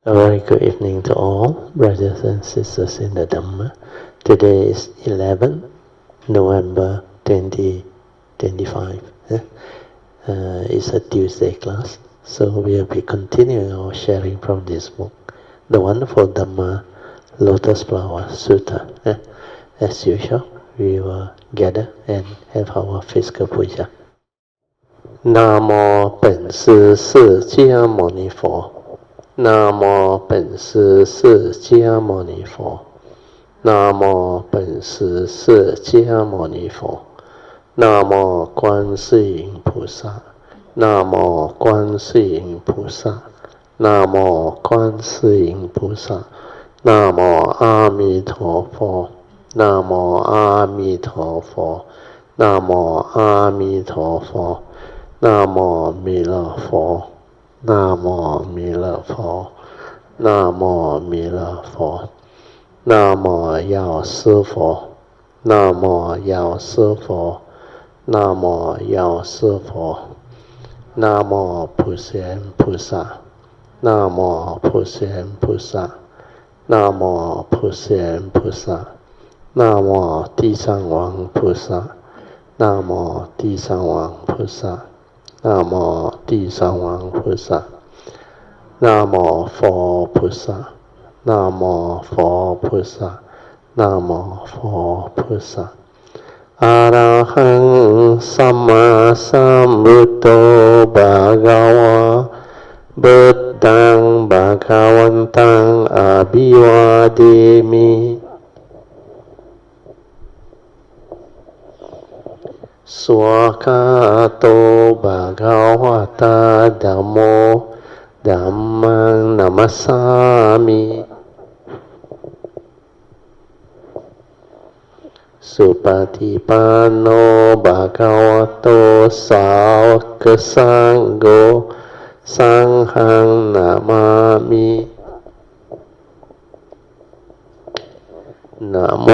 A very good evening to all brothers and sisters in the Dhamma. Today is 11 November 2025. It's a Tuesday class, so we'll be continuing our sharing from this book, the wonderful Dhamma Lotus Sutra. As usual, we will gather and have our physical puja. Namo 本师释迦牟尼佛。南无本师释迦牟尼佛，南无本师释迦牟尼佛，南无观世音菩萨，南无观世音菩萨，南无观世音菩萨，南无阿弥陀佛，南无阿弥陀佛，南无阿弥陀佛，南无弥勒佛。南无弥勒佛，南无弥勒佛，南无药师佛，南无药师佛，南无药师佛，南无普贤菩萨，南无普贤菩萨，南无普贤菩萨，南无地藏王菩萨，南无地藏王菩萨。南无地藏王菩萨，南无佛菩萨，南无佛菩萨，南无佛菩萨。阿拉汉萨玛萨姆多巴嘎瓦，布当巴嘎วันตัง阿比瓦迪米。สวากาโตภะคะวะตาธัมโมธัมมังนัมมัสสามิสุปฏิปันโนภะคะวะโตสาวกสังโฆสังฆังนามามินะโม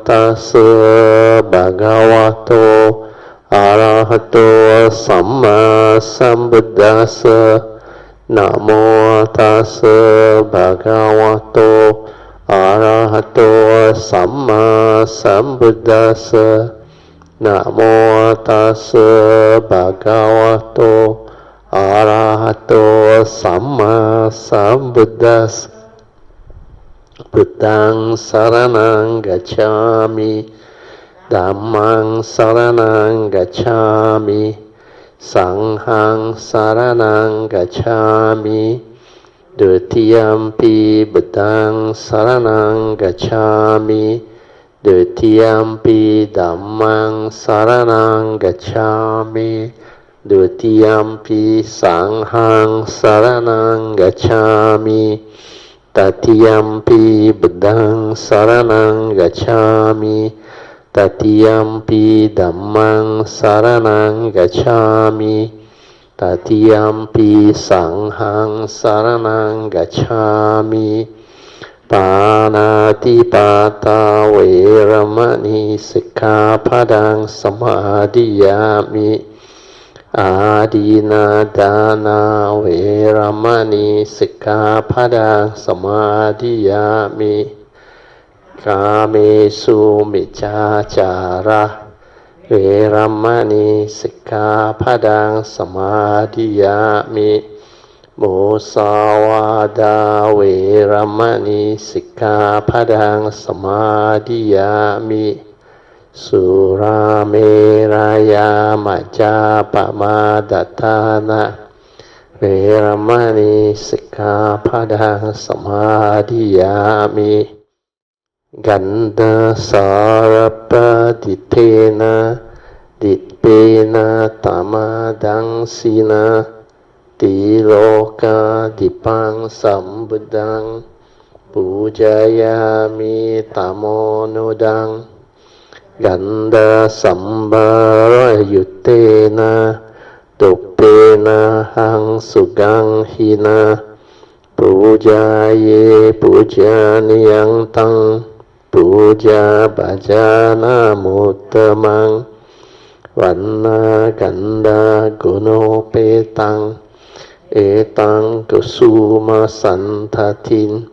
ตัสสะภะคะวะโตอะระหะโตสัมมาสัมพุทธัสสะนะโมตัสสะภะคะวะโตอะระหะโตสัมมาสัมพุทธัสสะนะโมตัสสะภะคะวะโตอะระหะโตสัมมาสัมพุทธัสสะพุทธังสรณังกัจฉามิธัมมังสรณังกัจฉามิสังฆังสรณังกัจฉามิดุติยัมปิพุทธังสรณังกัจฉามิดุติยัมปิธัมมังสรณังกัจฉามิดุติยัมปิสังฆังสรณังกัจฉามิตติยัมปิพุทธังสรณังกัจฉามิตติยัมปิธัมมังสรณังกัจฉามิตติยัมปิสังฆังสรณังกัจฉามิปานาติปาตาเวรมณีสิกขาปะทังสมาธิยามิอาดินาดานาเวรมณีสิกขาปะทังสมาธิยามิกาเมสุมิจฉาจาระเวรมณีสิกขาปะทังสมาธิยามิมุสาวาทาเวรมณีสิกขาปะทังสมาธิยามิสุราเมรยามัจจาปมาดัฏฐานะเวรมณีสิกขาปะทังสมาธิยามิกันดาสารปฏิเทนะดิเปนะตามะดังสีนะติโลกาดิปังสัมบุดังปูจายามิตโมโนดังกันดาสัมบารยุเตนะตุเปนะหังสุกังหินะปูจายเยปูจานิยังตังปูจาปะจานามุตตมังวันนากันดากุโนเปตัง Etang kusuma santatin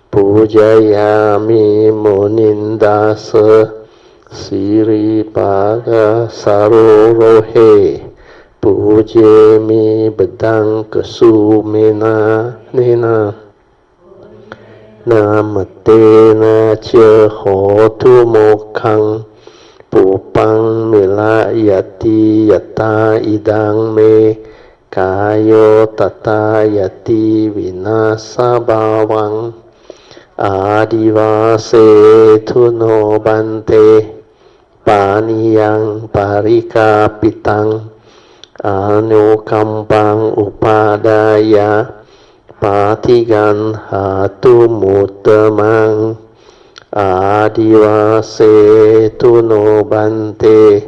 pujayami munindasa Siri paga sarorohe pujemi bedang kusumena nena Namatena cha hotu mokhang Pupang milayati yata idang me Kayo tata yati vinasa bhavang Adivase tuno bante Paniyang parikapitang Anukampang upadaya Patigan hatu mutamang Adivase tuno bante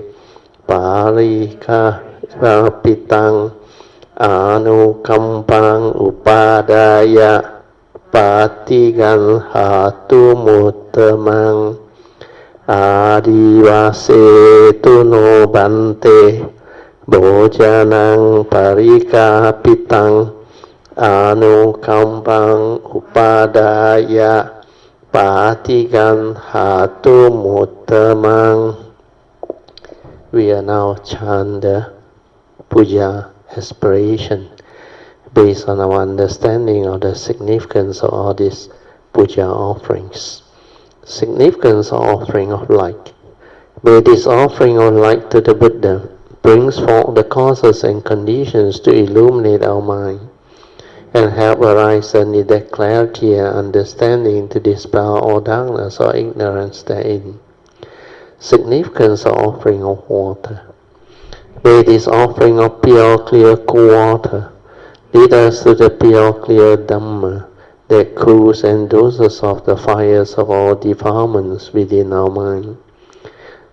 Parika pitang Anukampang upadaya Patigan hatu mutamang Adivase tuno bante Bojanang parika pitang Anukampang upadaya Patigan hatu mutamang. We are now chant the Puja aspiration based on our understanding of the significance of all these Puja offerings. Significance of offering of light. May this offering of light to the Buddha brings forth the causes and conditions to illuminate our mind and help arise and neither clarity and understanding to dispel all darkness or ignorance therein. Significance of offering of water. May this offering of pure, clear, cool water lead us to the pure, clear Dhamma that cools and doses off the fires of all defilements within our mind.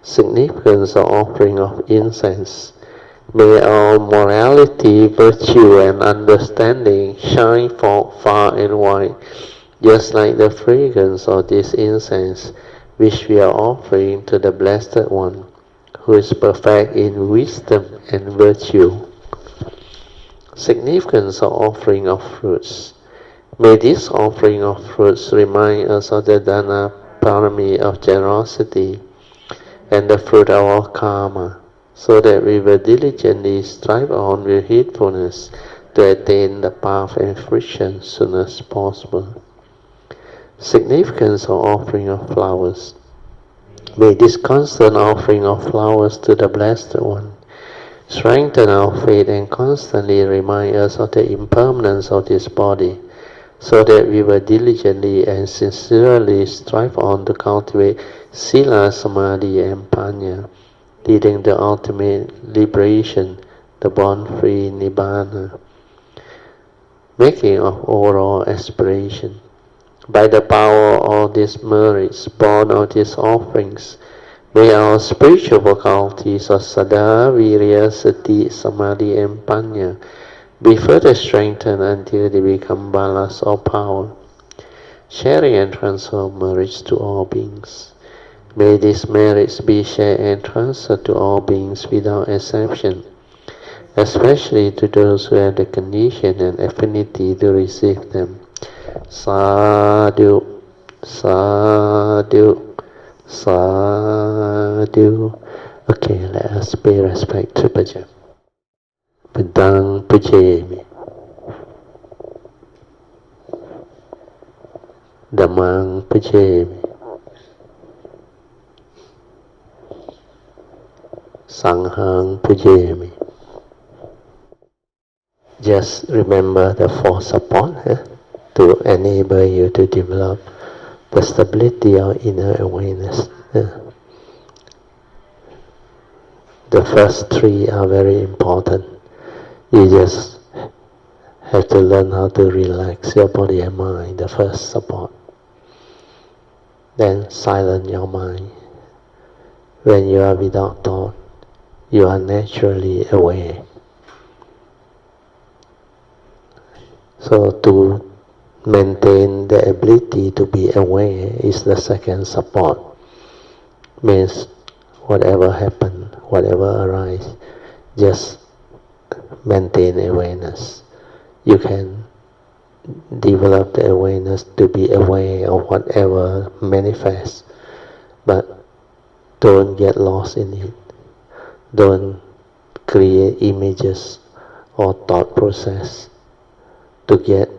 Significance of offering of incense. May our morality, virtue, and understanding shine forth far and wide, just like the fragrance of this incense, which we are offering to the Blessed One, who is perfect in wisdom and virtue. Significance of offering of fruits. May this offering of fruits remind us of the Dana Parami of generosity and the fruit of our karma, so that we will diligently strive on with heedfulness to attain the path and fruition soon as possible. Significance of offering of flowers. May this constant offering of flowers to the Blessed One strengthen our faith and constantly remind us of the impermanence of this body, so that we will diligently and sincerely strive on to cultivate Sila, Samadhi, and Panya, leading to ultimate liberation, the born-free Nibbana. Making of overall aspiration. By the power of all these merits born of these offerings, may our spiritual faculties of Sada, Virya, Sati, Samadhi, and Panya be further strengthened until they become balas or power, sharing and transfer merits to all beings. May these merits be shared and transferred to all beings without exception, especially to those who have the condition and affinity to receive them. Sadhu, sadhu, sadhu. Okay, let us pay respect to Puja. Bedang pujemi. Dhammang pujemi. Sanghang pujemi. Just remember the four support to enable you to develop the stability of inner awareness. The first three are very important. You just have to learn how to relax your body and mind, the first support. Then silence your mind. When you are without thought, you are naturally aware. So to maintain the ability to be aware is the second support. Means whatever happens, whatever arises, just maintain awareness. you can develop the awareness to be aware of whatever manifests, but don't get lost in it. Don't create images or thought process to get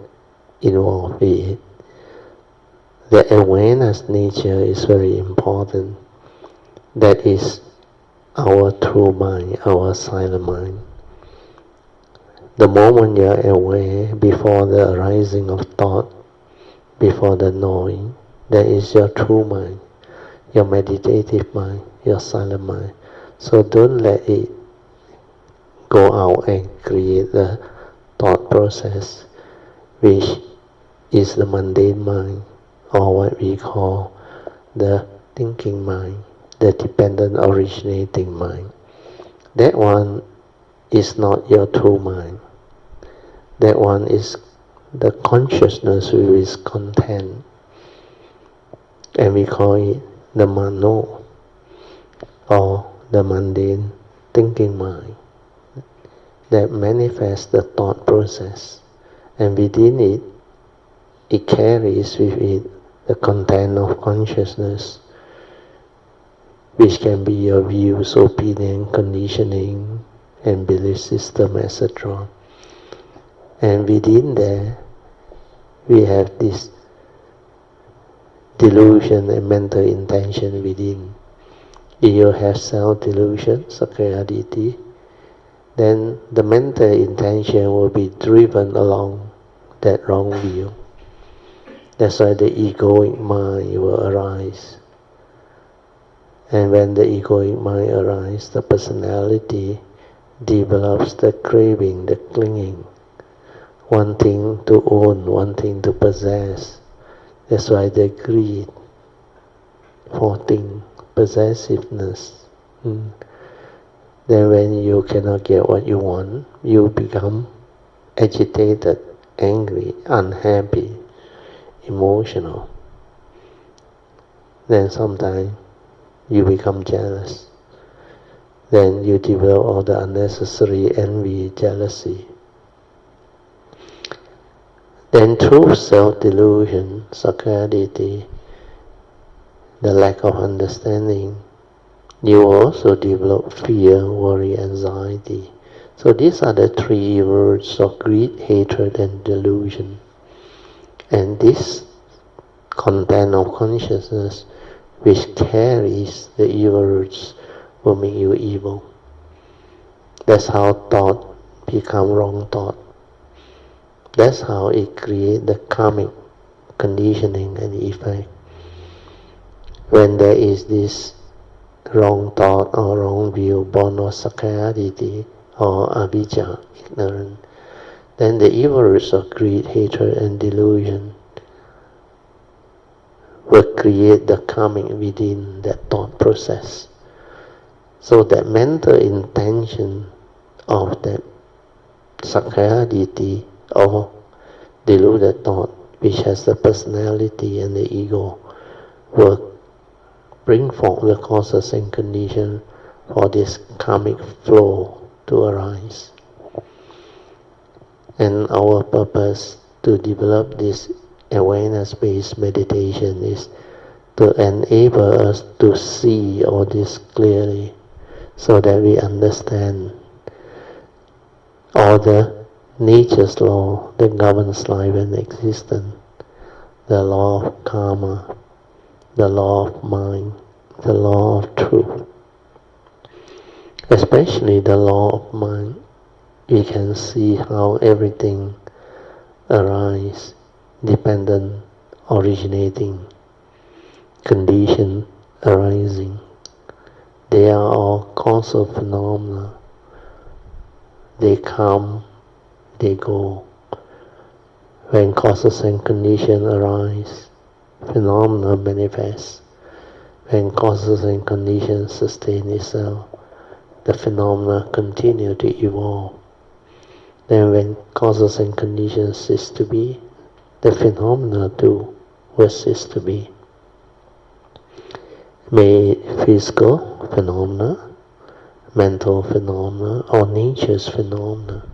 involved with it. The awareness nature is very important. That is our true mind, our silent mind. The moment you are aware before the arising of thought, before the knowing, that is your true mind, your meditative mind, your silent mind. So don't let it go out and create the thought process, which is the mundane mind, or what we call the thinking mind, the dependent originating mind. That one is not your true mind. That one is the consciousness with its content, and we call it the mano, or the mundane thinking mind, that manifests the thought process, and within it, it carries with it the content of consciousness, which can be your views, opinion, conditioning, and belief system, etc. And within there, we have this delusion and mental intention within. If you have self-delusion, sakayaditi, then the mental intention will be driven along that wrong view. That's why the egoic mind will arise. And when the egoic mind arises, the personality develops the craving, the clinging, wanting to own, wanting to possess. That's why the greed for things, possessiveness. Then when you cannot get what you want, you become agitated, angry, unhappy, emotional. Then sometimes you become jealous. Then you develop all the unnecessary envy, jealousy. Then through self-delusion, sakayaditi, the lack of understanding, you also develop fear, worry, anxiety. So these are the three words of greed, hatred, and delusion. And this content of consciousness, which carries the evil roots, will make you evil. That's how thought become wrong thought. That's how it creates the karmic conditioning and effect. When there is this wrong thought or wrong view born of sakayaditi or avijja, ignorance, then the evil roots of greed, hatred, and delusion will create the karmic within that thought process. So that mental intention of that sakayaditi or deluded thought, which has the personality and the ego, will bring forth the causes and conditions for this karmic flow to arise. And our purpose to develop this awareness-based meditation is to enable us to see all this clearly, so that we understand all the nature's law that governs life and existence, the law of karma, the law of mind, the law of truth. Especially the law of mind, we can see how everything arises, dependent, originating, condition arising. They are all causal phenomena. They come, they go. When causes and conditions arise, phenomena manifest. When causes and conditions sustain itself, the phenomena continue to evolve. Then when causes and conditions cease to be, the phenomena too will cease to be. May it physical phenomena, mental phenomena, or nature's phenomena.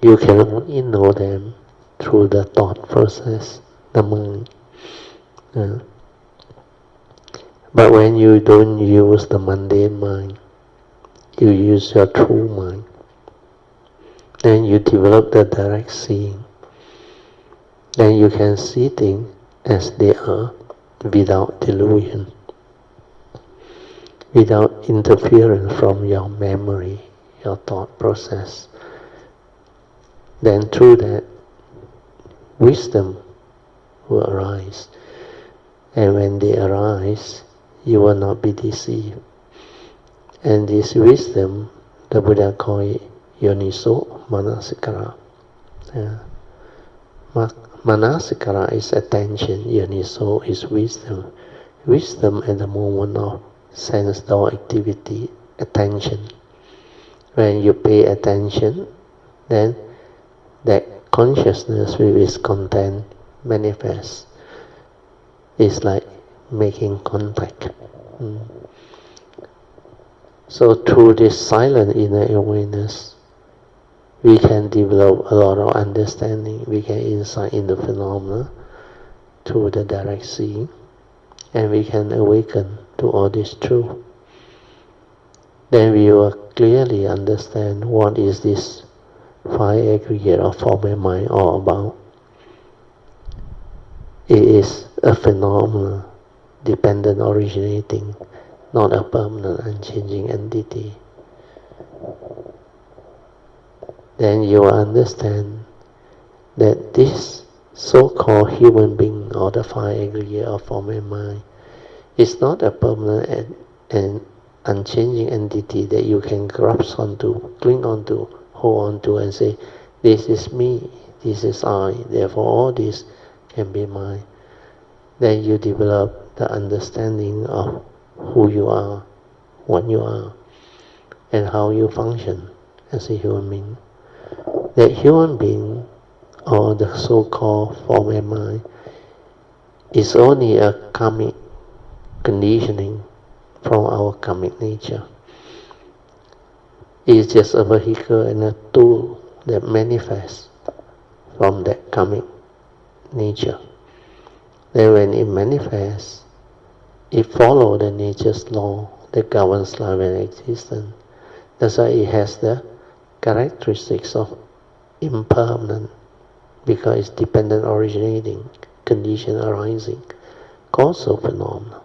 You can only know them through the thought process, the mind. But when you don't use the mundane mind, you use your true mind, then you develop the direct seeing. Then you can see things as they are without delusion, without interference from your memory, your thought process. Then through that, wisdom will arise. And when they arise, you will not be deceived. And this wisdom, the Buddha called it Yoniso Manasikara. Manasikara is attention, Yoniso is wisdom. Wisdom at the moment of sense door activity, attention. When you pay attention, then that consciousness with its content manifests. It's like making contact. So through this silent inner awareness, we can develop a lot of understanding. We can insight in the phenomena through the direct seeing, and we can awaken to all this truth. Then we will clearly understand what is this five aggregate of form and mind all about. It is a phenomenon, dependent originating, not a permanent unchanging entity. Then you will understand that this so-called human being, or the five aggregate of form and mind, is not a permanent and unchanging entity that you can grasp onto, cling onto, hold onto, and say, this is me, this is I, therefore all this can be mine. Then you develop the understanding of who you are, what you are, and how you function as a human being. That human being, or the so-called form and mind, is only a karmic conditioning from our karmic nature. It is just a vehicle and a tool that manifests from that karmic nature. Then when it manifests, it follows the nature's law that governs life and existence. That's why it has the characteristics of impermanent, because it's dependent originating, condition arising, causal phenomena.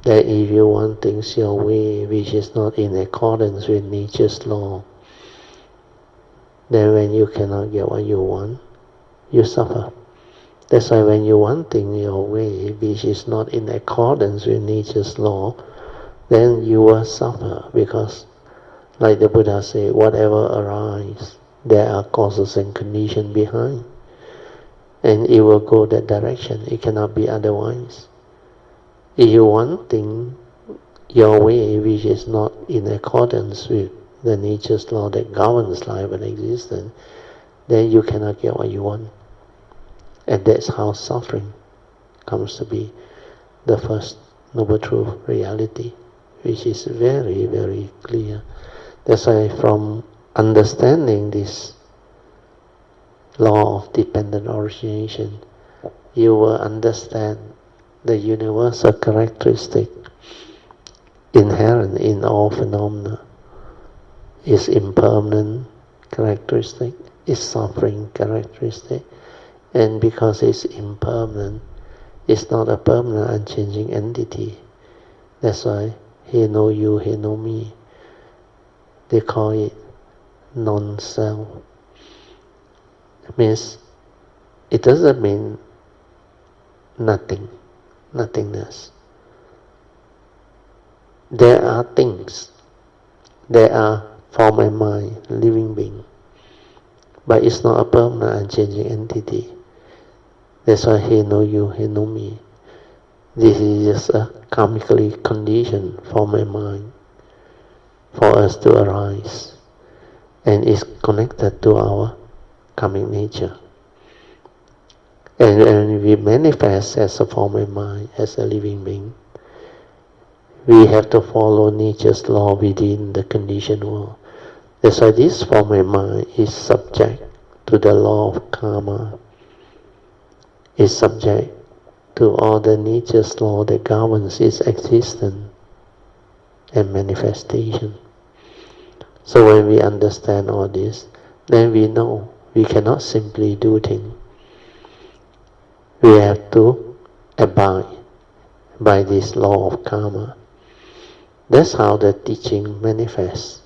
That if you want things your way, which is not in accordance with nature's law, then when you cannot get what you want, you suffer. That's why when you want things your way, which is not in accordance with nature's law, then you will suffer, because like the Buddha said, whatever arises, there are causes and conditions behind. And it will go that direction. It cannot be otherwise. If you want things your way, which is not in accordance with the nature's law that governs life and existence, then you cannot get what you want. And that's how suffering comes to be the first noble truth reality, which is very, very clear. That's why from understanding this law of dependent origination, you will understand the universal characteristic inherent in all phenomena. Is impermanent characteristic, is suffering characteristic, and because it's impermanent, it's not a permanent unchanging entity. That's why he know you, he know me. They call it non-self. It means, it doesn't mean nothing, nothingness. There are things, there are form and mind, living being, but it's not a permanent unchanging entity. That's why he know you, he know me. This is just a karmically conditioned form and mind for us to arise, and is connected to our karmic nature. And when we manifest as a form and mind, as a living being, we have to follow nature's law within the conditioned world. That's why this form of mind is subject to the law of karma, is subject to all the nature's law that governs its existence and manifestation. So when we understand all this, then we know we cannot simply do things. We have to abide by this law of karma. That's how the teaching manifests.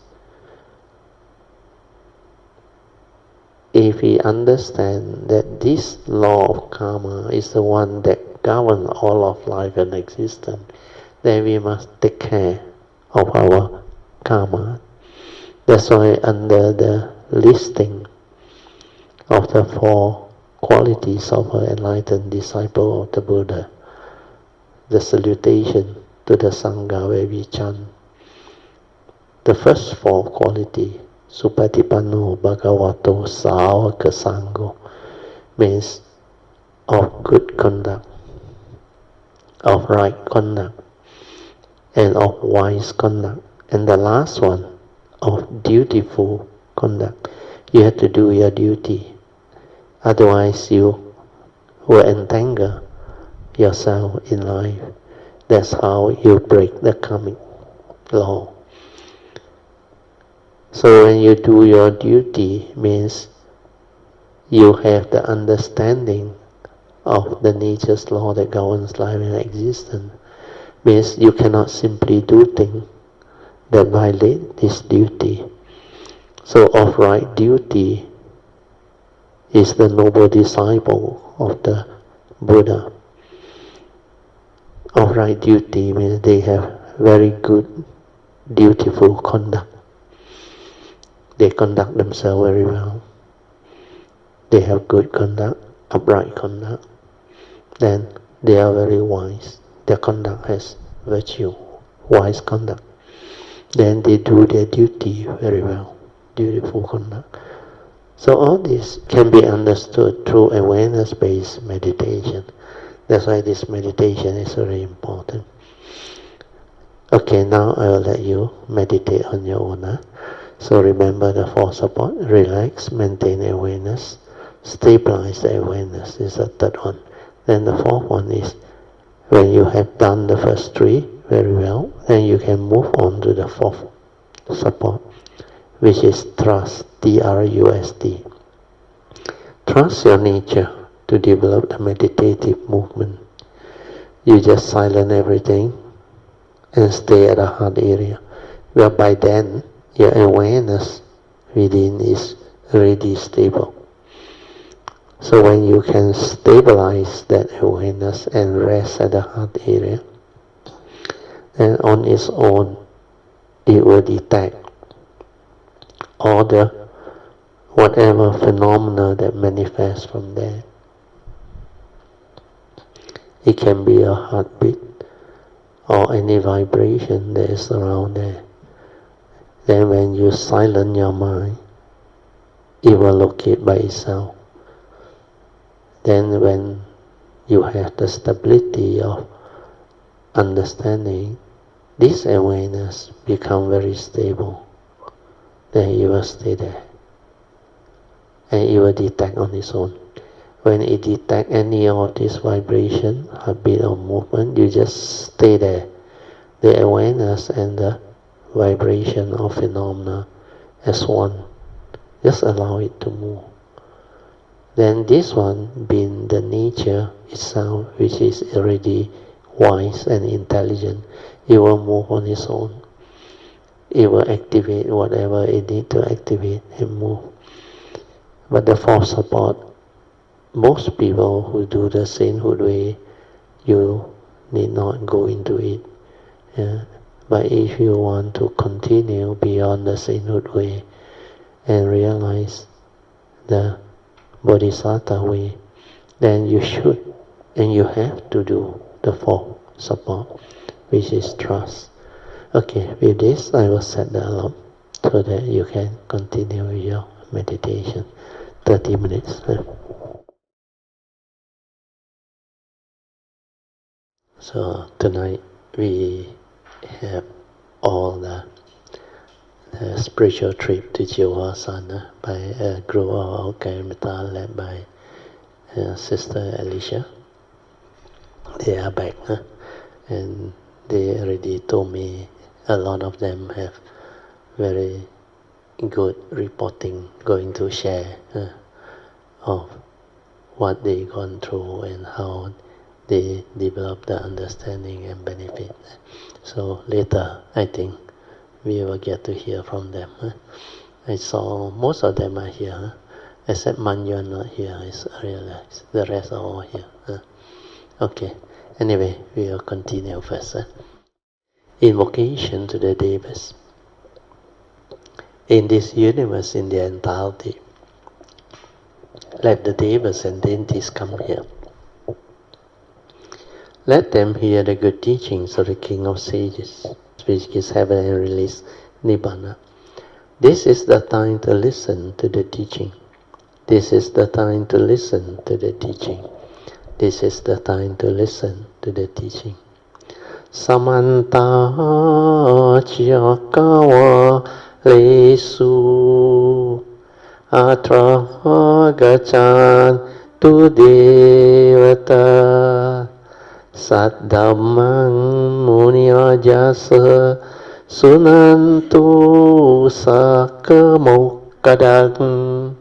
If we understand that this law of karma is the one that governs all of life and existence, then we must take care of our karma. That's why under the listing of the 4 qualities of an enlightened disciple of the Buddha, the salutation to the Sangha where we chant, the first 4 qualities, Supatipanno Bhagavato Sāvaka Sangho, means of good conduct, of right conduct, and of wise conduct. And the last one, of dutiful conduct. You have to do your duty. Otherwise you will entangle yourself in life. That's how you break the karmic law. So when you do your duty, means you have the understanding of the nature's law that governs life and existence. Means you cannot simply do things that violate this duty. So of right duty is the noble disciple of the Buddha. Of right duty means they have very good, dutiful conduct. They conduct themselves very well. They have good conduct, upright conduct. Then they are very wise. Their conduct has virtue, wise conduct. Then they do their duty very well, dutiful conduct. So all this can be understood through awareness-based meditation. That's why this meditation is very important. Okay, now I will let you meditate on your own. So remember the 4 support: relax, maintain awareness, stabilize the awareness is the 3rd one. Then the 4th one is, when you have done the first 3 very well, then you can move on to the 4th support, which is trust, T-R-U-S-T. Trust your nature to develop the meditative movement. You just silence everything and stay at the heart area, where by then your awareness within is already stable. So when you can stabilize that awareness and rest at the heart area, then on its own it will detect all the whatever phenomena that manifests from there. It can be a heartbeat or any vibration that is around there. Then when you silence your mind, it will locate by itself. Then when you have the stability of understanding, this awareness becomes very stable. Then it will stay there. And it will detect on its own. When it detects any of this vibration, heartbeat or movement, you just stay there. The awareness and the vibration of phenomena as one. Just allow it to move. Then this one, being the nature itself, which is already wise and intelligent, it will move on its own. It will activate whatever it needs to activate and move. But the 4th support, most people who do the sainthood way, you need not go into it. Yeah. But if you want to continue beyond the sainthood way and realize the Bodhisattva way, then you should and you have to do the 4th support, which is trust. Okay, with this I will set the alarm so that you can continue with your meditation. 30 minutes. So tonight we have all the a spiritual trip to Hsuan by a group of Karimata led by Sister Alicia. They are back, and they already told me a lot of them have very good reporting going to share of what they gone through and how they develop the understanding and benefit. So later, I think we will get to hear from them. I saw most of them are here, except Manyan not here. I realized the rest are all here. Okay. Anyway, we will continue first. Invocation to the Devas. In this universe, in the entirety, let the Devas and deities come here. Let them hear the good teachings of the King of Sages, which gives heaven and release Nibbana. This is the time to listen to the teaching. This is the time to listen to the teaching. This is the time to listen to the teaching. Samanta Chakawa Lesu Atra Gachan Tu Devata Saddhammang Muniyajasa Sunantu Sakamokadang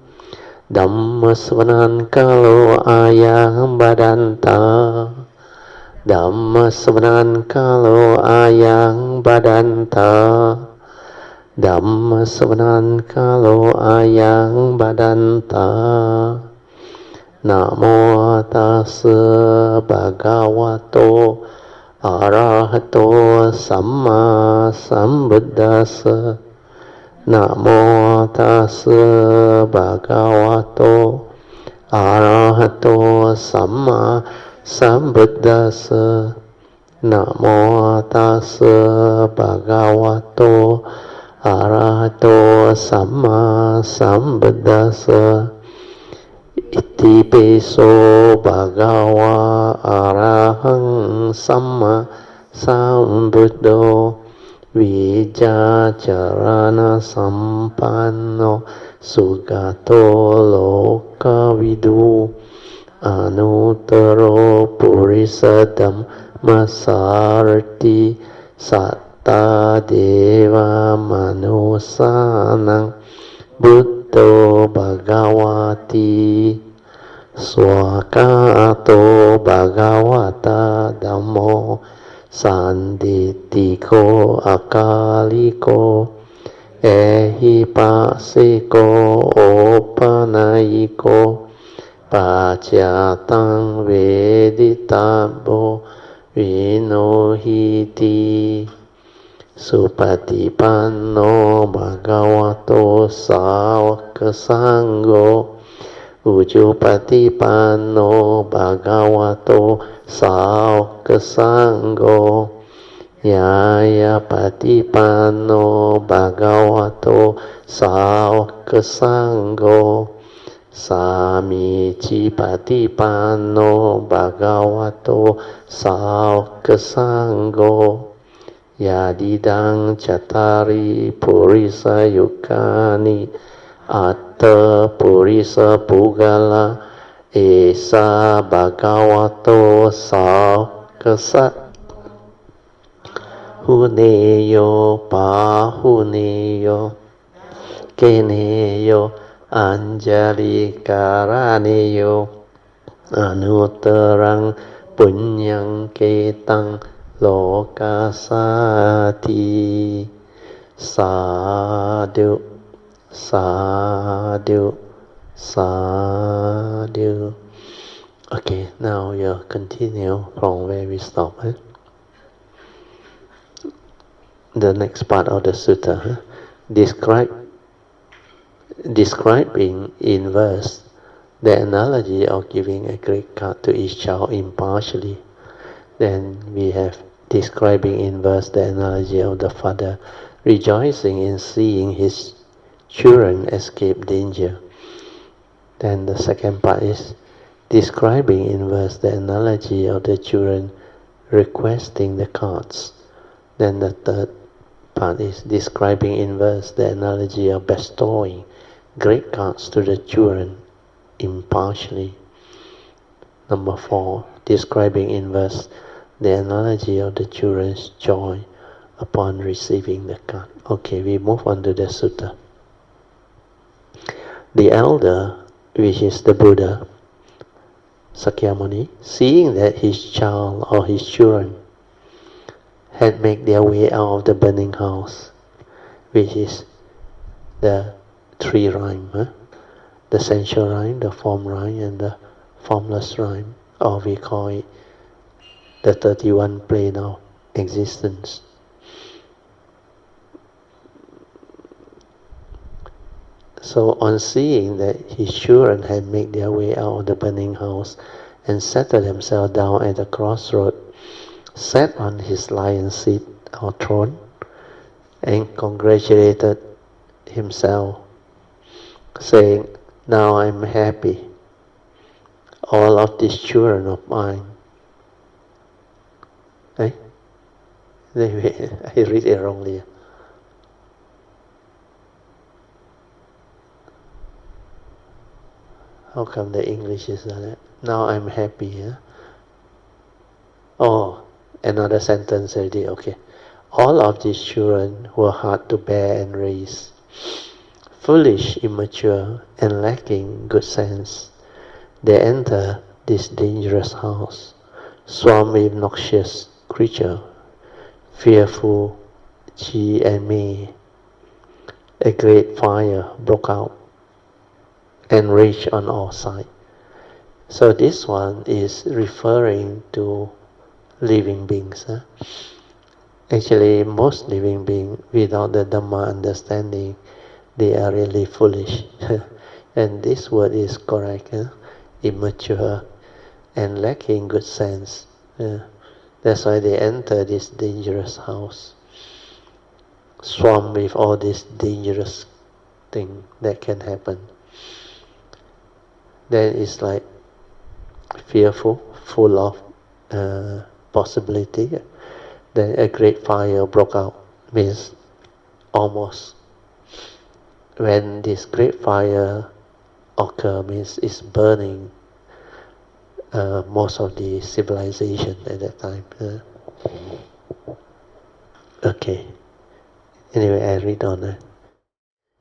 Dhamma Sharing kalau ayang badanta. Dhamma Sharing kalau ayang badanta. Dhamma Sharing kalau ayang badanta. Namo tassa bhagavato arahato samma sambuddhassa. Namo tassa bhagavato arahato samma sambuddhassa. Namo tassa bhagavato arahato samma sambuddhassa. Iti peso bhagava arahang samma sambuddho Vijacarana sampanno sugato lokavidu anuttaro purisadam masarati satta deva manusanang buddho bhagavati swakato bhagavata dhammo Sanditiko akaliko ehipasiko opanayiko pacatang veditabo vinohiti supatipanno bhagavato sāvaka sangho Ujupatipanno bhagavato sāvaka sangho Yaya patipanno bhagavato sāvaka sangho Samici patipanno bhagavato sāvaka sangho Yadidang cattari purisa yukani Atta purisa pugala esa bhagavato sāvaka huneyo pahuneyo keneyo anjali karaneyo anuttarang punyang ketang lokasati sadhu Sadhu, sadhu. Okay, now we'll continue from where we stopped. The next part of the sutta, describing in verse the analogy of giving a great cut to each child impartially. Then we have describing in verse the analogy of the father rejoicing in seeing his children escape danger. Then the second part is describing in verse the analogy of the children requesting the cards. Then the third part is describing in verse the analogy of bestowing great cards to the children impartially. Number 4, describing in verse the analogy of the children's joy upon receiving the card. Okay, we move on to the sutta. The elder, which is the Buddha, Sakyamuni, seeing that his child or his children had made their way out of the burning house, which is the 3 rhyme, the sensual rhyme, the form rhyme, and the formless rhyme, or we call it the 31 plane of existence. So on seeing that his children had made their way out of the burning house and settled themselves down at the crossroad, sat on his lion seat or throne and congratulated himself, saying, "Now I'm happy. All of these children of mine." I read it wrongly. How come the English is like that? Now I'm happy. Oh, another sentence already. Okay. All of these children were hard to bear and raise, foolish, immature, and lacking good sense. They enter this dangerous house, swarmed with noxious creature, fearful, Chi and me. A great fire broke out and raged on all sides. So this one is referring to living beings. Actually, most living beings without the Dhamma understanding, they are really foolish. And this word is correct. Immature and lacking good sense. That's why they enter this dangerous house, swarmed with all these dangerous things that can happen. Then it's like fearful, full of possibility. Then a great fire broke out, means almost. When this great fire occurs, means it's burning most of the civilization at that time. Okay. Anyway, I read on.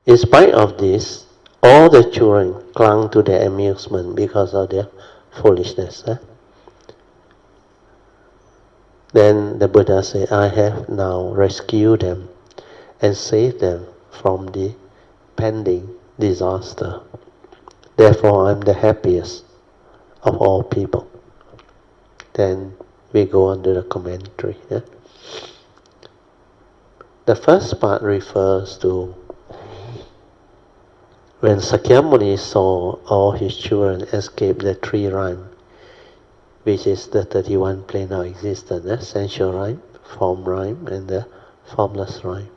In spite of this, all the children clung to their amusement because of their foolishness. Then the Buddha said, "I have now rescued them and saved them from the pending disaster. Therefore, I'm the happiest of all people." Then we go on to the commentary. The first part refers to when Sakyamuni saw all his children escape the 3 rhyme, which is the 31 plane of existence, sensual rhyme, form rhyme, and the formless rhyme.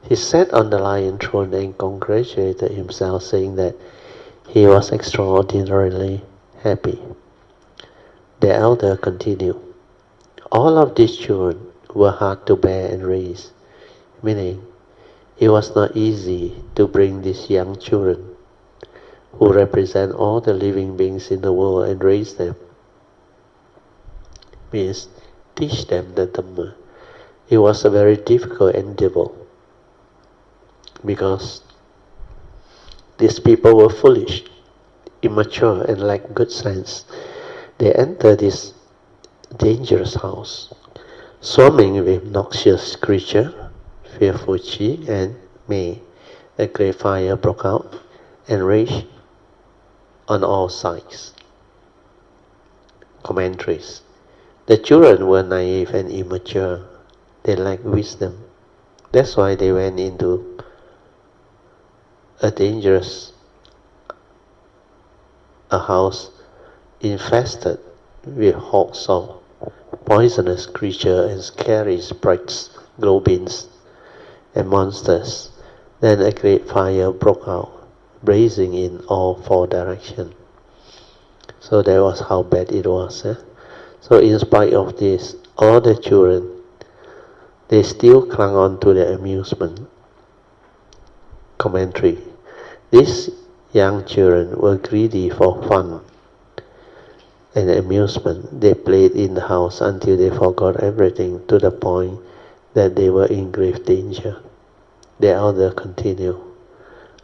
He sat on the lion throne and congratulated himself, saying that he was extraordinarily happy. The elder continued, "All of these children were hard to bear and raise," meaning it was not easy to bring these young children, who represent all the living beings in the world, and raise them. Means teach them the Dhamma. It was a very difficult endeavor because these people were foolish, immature, and lacked good sense. They entered this dangerous house, swarming with noxious creatures, fearful Chi and me. A great fire broke out and raged on all sides. Commentaries. The children were naive and immature. They lacked wisdom. That's why they went into a dangerous house infested with hordes of poisonous creatures and scary sprites, goblins, and monsters. Then a great fire broke out, blazing in all 4 directions. So that was how bad it was. So in spite of this, all the children they still clung on to their amusement. Commentary. These young children were greedy for fun and amusement. They played in the house until they forgot everything, to the point that they were in grave danger. The elder continued,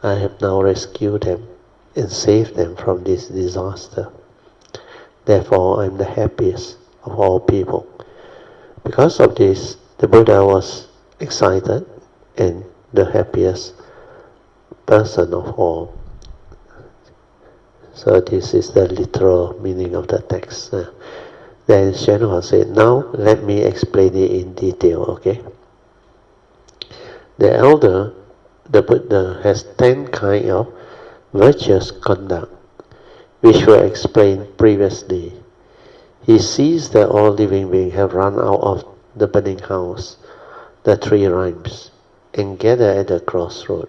I have now rescued them and saved them from this disaster. Therefore, I am the happiest of all people. Because of this, the Buddha was excited and the happiest person of all. So this is the literal meaning of the text. Then Hsuan said, now let me explain it in detail, okay? The elder, the Buddha, has 10 kinds of virtuous conduct, which were explained previously. He sees that all living beings have run out of the burning house, the 3 rhymes, and gather at the crossroad.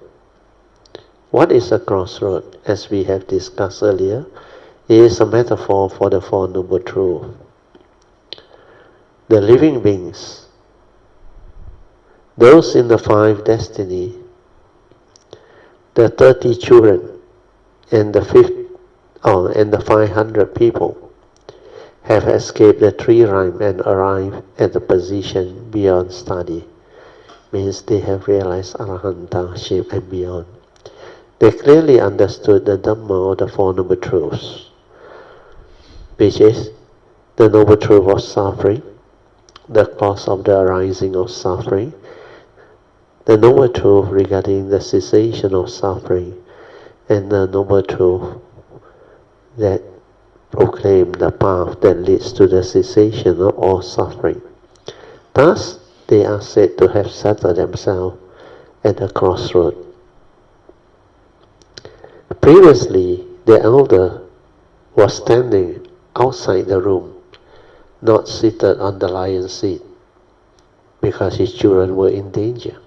What is a crossroad? As we have discussed earlier, it is a metaphor for the Four Noble Truths. The living beings, those in the 5 destiny, the 30 children, and the 500 people have escaped the 3 rhymes and arrived at the position beyond study. Means they have realized arahantship and beyond. They clearly understood the Dhamma of the Four Noble Truths, which is the Noble Truth of suffering, the cause of the arising of suffering, the Noble Truth regarding the cessation of suffering, and the Noble Truth that proclaim the path that leads to the cessation of all suffering. Thus, they are said to have settled themselves at the crossroad. Previously, the elder was standing outside the room, not seated on the lion's seat, because his children were in danger.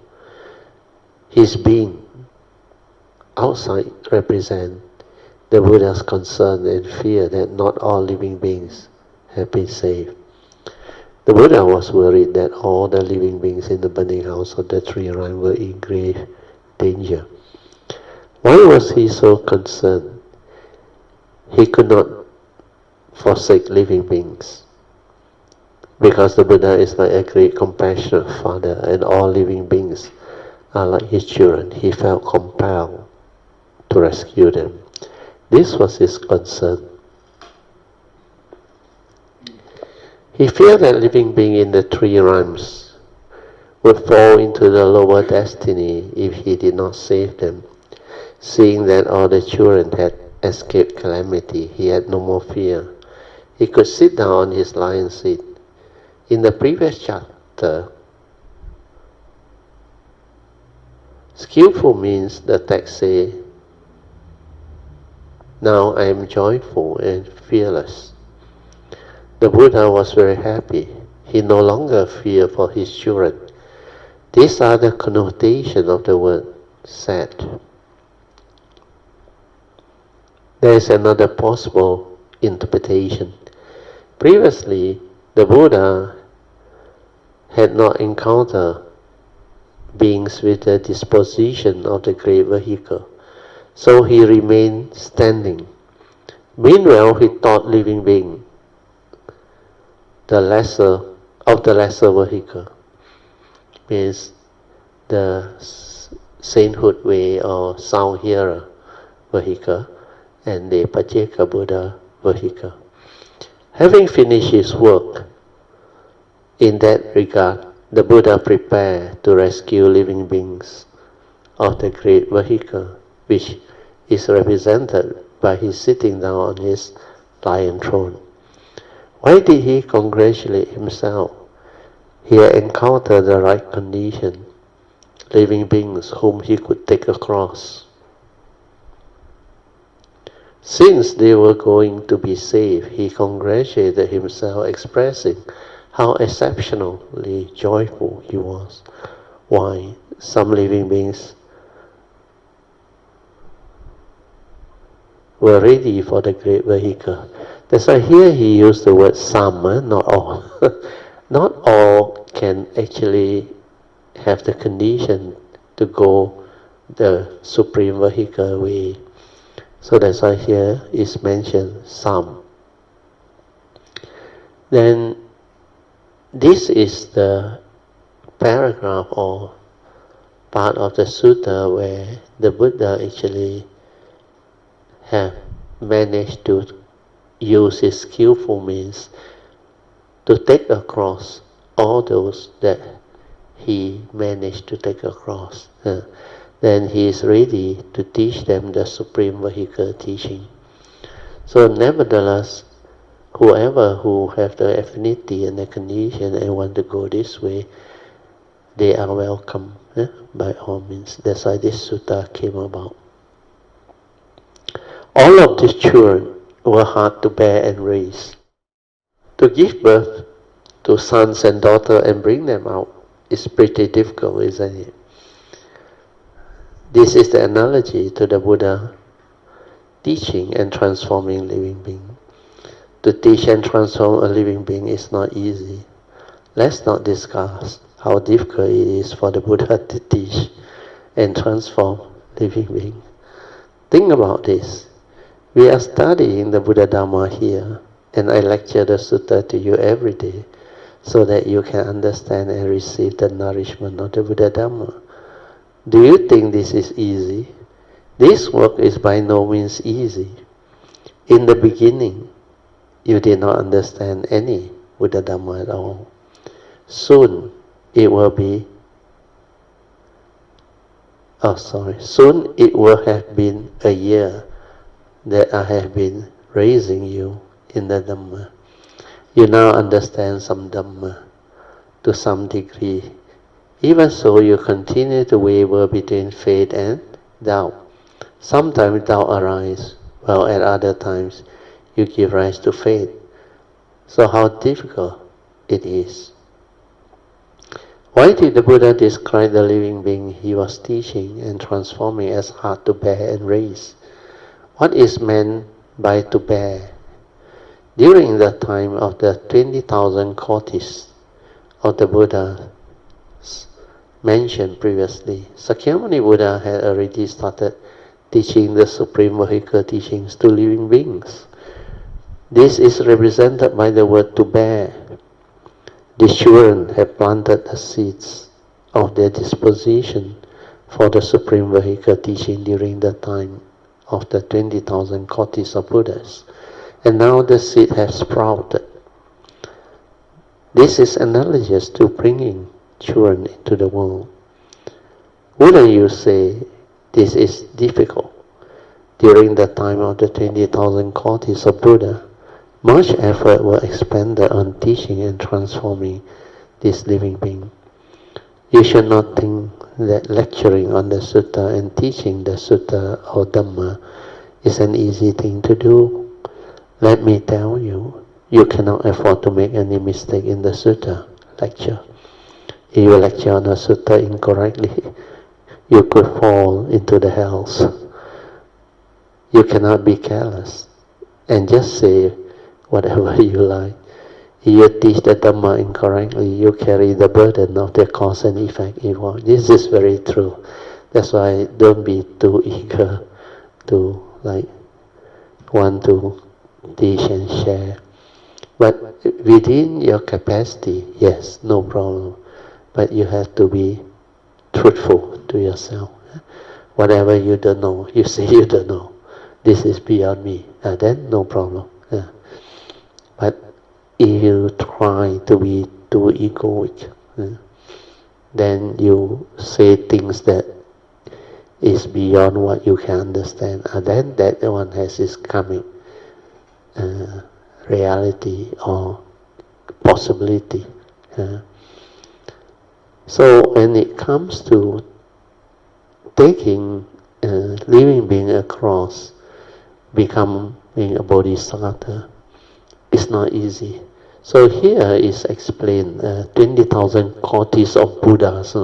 His being outside represents the Buddha's concern and fear that not all living beings have been saved. The Buddha was worried that all the living beings in the burning house of the 3 rhymes were in grave danger. Why was he so concerned? He could not forsake living beings, because the Buddha is like a great compassionate father and all living beings are like his children. He felt compelled to rescue them. This was his concern. He feared that living beings in the 3 rhymes would fall into the lower destiny if he did not save them. Seeing that all the children had escaped calamity, he had no more fear. He could sit down on his lion's seat. In the previous chapter, skillful means the text says, now I am joyful and fearless. The Buddha was very happy. He no longer feared for his children. These are the connotations of the word sad. There is another possible interpretation. Previously, the Buddha had not encountered beings with the disposition of the great vehicle, so he remained standing. Meanwhile, he thought living being the lesser vehicle, means the sainthood way or sound hearer vehicle, and the Pajjeka Buddha vehicle. Having finished his work in that regard, the Buddha prepared to rescue living beings of the great vehicle, which is represented by his sitting down on his lion throne. Why did he congratulate himself? He had encountered the right condition, living beings whom he could take across. Since they were going to be saved, he congratulated himself, expressing how exceptionally joyful he was. Why? Some living beings were ready for the great vehicle. That's why here he used the word some, not all. Not all can actually have the condition to go the supreme vehicle way. So that's why here is mentioned some. Then this is the paragraph or part of the sutta where the Buddha actually have managed to use his skillful means to take across all those that he managed to take across. Then he is ready to teach them the supreme vehicle teaching. So nevertheless, whoever who have the affinity and the condition and want to go this way, they are welcome by all means. That's why this sutta came about. All of these children were hard to bear and raise. To give birth to sons and daughters and bring them out is pretty difficult, isn't it? This is the analogy to the Buddha teaching and transforming living being. To teach and transform a living being is not easy. Let's not discuss how difficult it is for the Buddha to teach and transform living beings. Think about this. We are studying the Buddha Dhamma here, and I lecture the sutta to you every day so that you can understand and receive the nourishment of the Buddha Dhamma. Do you think this is easy? This work is by no means easy. In the beginning, you did not understand any Buddha Dhamma at all. Soon it will have been a year that I have been raising you in the Dhamma. You now understand some Dhamma to some degree. Even so, you continue to waver between faith and doubt. Sometimes doubt arises, while at other times you give rise to faith. So how difficult it is. Why did the Buddha describe the living being he was teaching and transforming as hard to bear and raise? What is meant by to bear? During the time of the 20,000 kotis of the Buddha mentioned previously, Sakyamuni Buddha had already started teaching the Supreme Vehicle teachings to living beings. This is represented by the word to bear. The children have planted the seeds of their disposition for the Supreme Vehicle teaching during the time of the 20,000 kotis of Buddhas. And now the seed has sprouted. This is analogous to bringing children into the world. Wouldn't you say this is difficult? During the time of the 20,000 kotis of Buddha, much effort was expended on teaching and transforming this living being. You should not think that lecturing on the sutta and teaching the sutta or Dhamma is an easy thing to do. Let me tell you, you cannot afford to make any mistake in the sutta lecture. If you lecture on a sutta incorrectly, you could fall into the hells. You cannot be careless and just say whatever you like. If you teach the Dhamma incorrectly, you carry the burden of the cause and effect involved. This is very true. That's why don't be too eager to want to teach and share. But within your capacity, yes, no problem. But you have to be truthful to yourself. Whatever you don't know, you say you don't know. This is beyond me. Then no problem. But if you try to be too egoic, then you say things that is beyond what you can understand. Then that one has its coming reality or possibility. So when it comes to taking a living being across, becoming a bodhisattva, it's not easy. So here is explained 20,000 kotis of Buddhas.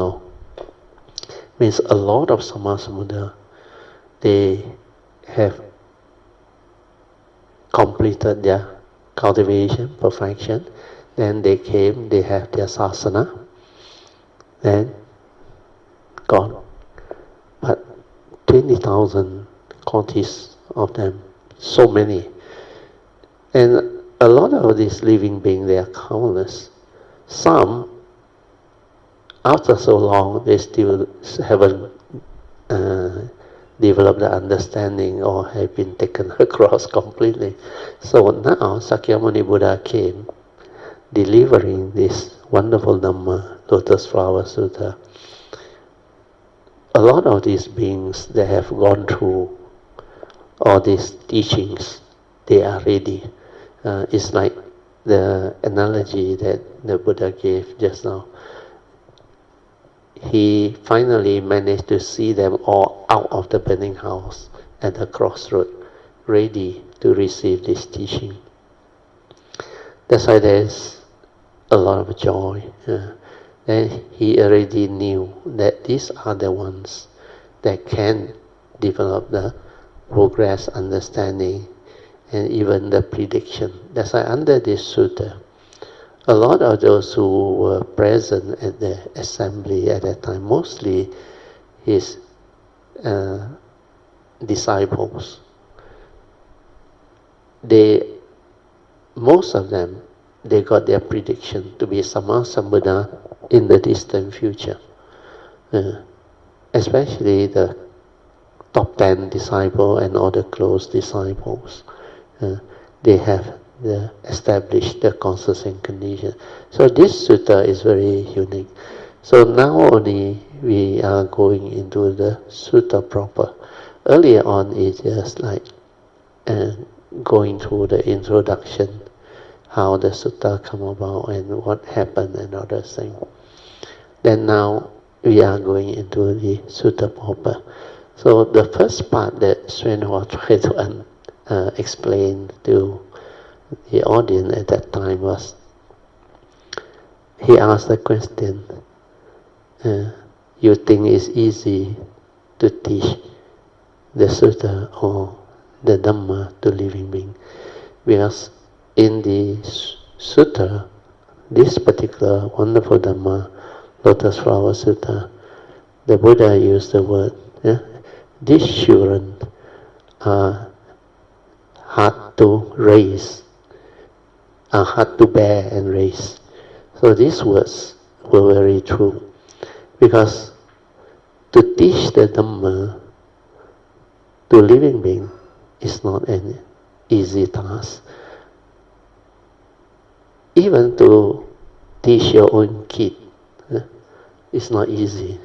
Means a lot of Sammasambuddha, they have completed their cultivation, perfection. Then they came, they have their sasana. Then God. But 20,000 counties of them, so many. And a lot of these living beings, they are countless. Some, after so long, they still haven't developed the understanding or have been taken across completely. So now Sakyamuni Buddha came, delivering this wonderful Dhamma, Lotus Flower Sutra. A lot of these beings that have gone through all these teachings, they are ready. It's like the analogy that the Buddha gave just now. He finally managed to see them all out of the burning house at the crossroad, ready to receive this teaching. That's why there's a lot of joy. And he already knew that these are the ones that can develop the progress, understanding, and even the prediction. That's why under this sutta, a lot of those who were present at the assembly at that time, mostly his disciples, most of them, they got their prediction to be Sammasambuddha in the distant future. Especially the top 10 disciples and all the close disciples. They have established the causes and conditions. So this sutta is very unique. So now only we are going into the sutta proper. Earlier on it's just like going through the introduction, how the sutta come about and what happened and other things. Then now we are going into the sutta proper. So the first part that Hsuan tried to explain to the audience at that time was, he asked the question, you think it's easy to teach the sutta or the Dhamma to living beings? Because in the sutta, this particular wonderful Dhamma, Lotus Flower Sutta, the Buddha used the word, these children are hard to raise, are hard to bear and raise. So these words were very true. Because to teach the Dhamma to living being is not an easy task. Even to teach your own kid, it's not easy.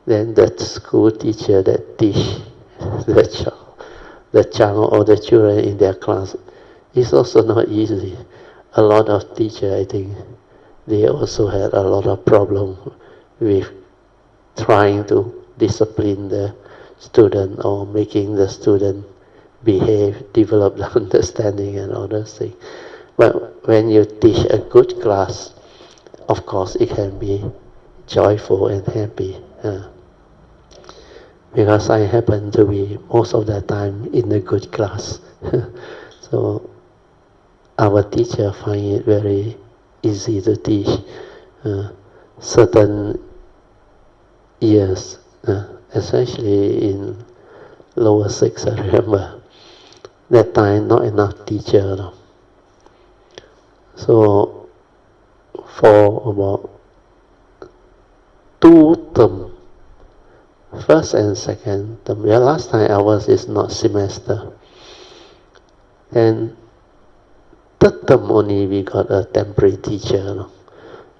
Then that school teacher that teach the child or the children in their class, it's also not easy. A lot of teachers, I think, they also had a lot of problem with trying to discipline the student or making the student behave, develop the understanding and all those things. But when you teach a good class, of course it can be joyful and happy. Because I happen to be most of the time in a good class. So our teacher find it very easy to teach. Certain years, especially in lower six, I remember, that time not enough teacher. So for about 2 terms, first and second term, the last time ours is not semester. And third term only we got a temporary teacher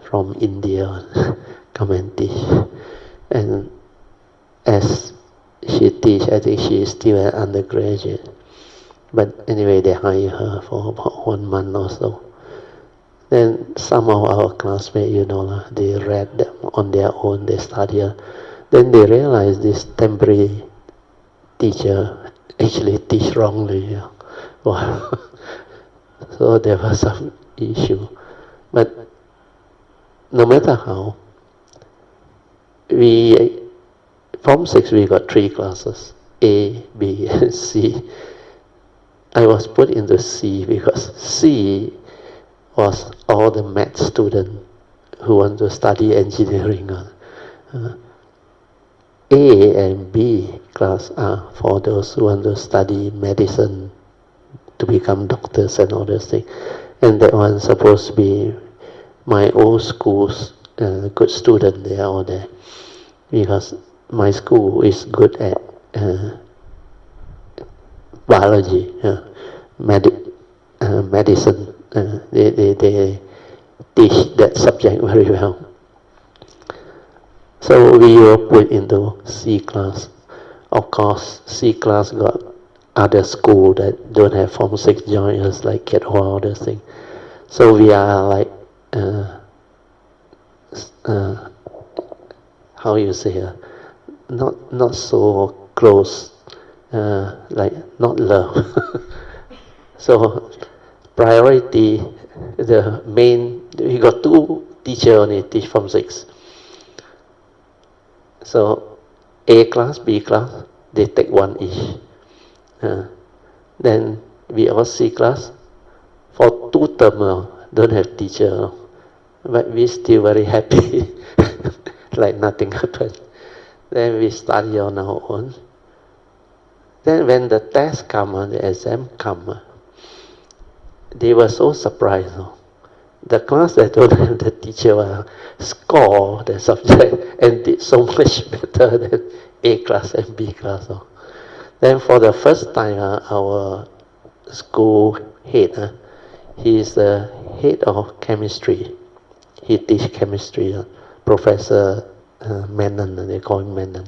from India come and teach. And as she teach, I think she is still an undergraduate. But anyway, they hire her for about 1 month or so. Then some of our classmates, they read them on their own, they study. Then they realized this temporary teacher actually teach wrongly. Wow. So there was some issue. But no matter how, Form 6 we got 3 classes, A, B, and C. I was put into C because C was all the math students who want to study engineering. A and B class are for those who want to study medicine, to become doctors and all those things. And that one supposed to be my old school's good student. They are all there. Because my school is good at biology, medicine. They teach that subject very well. So we were put into C class. Of course, C class got other school that don't have Form 6 joiners like Ket Hoa, all those things. So we are like, how you say, not so close, like not love. So priority, the main, we got 2 teachers only teach Form 6. So A class, B class, they take 1 each. Then we all C class, for 2 terms don't have teacher, but we still very happy, like nothing happened. Then we study on our own. Then when the test come, the exam come, they were so surprised. The class that don't have the teacher score the subject and did so much better than A class and B class. Then for the first time, our school head, he is the head of chemistry. He teach chemistry, Professor Menon, they call him Menon.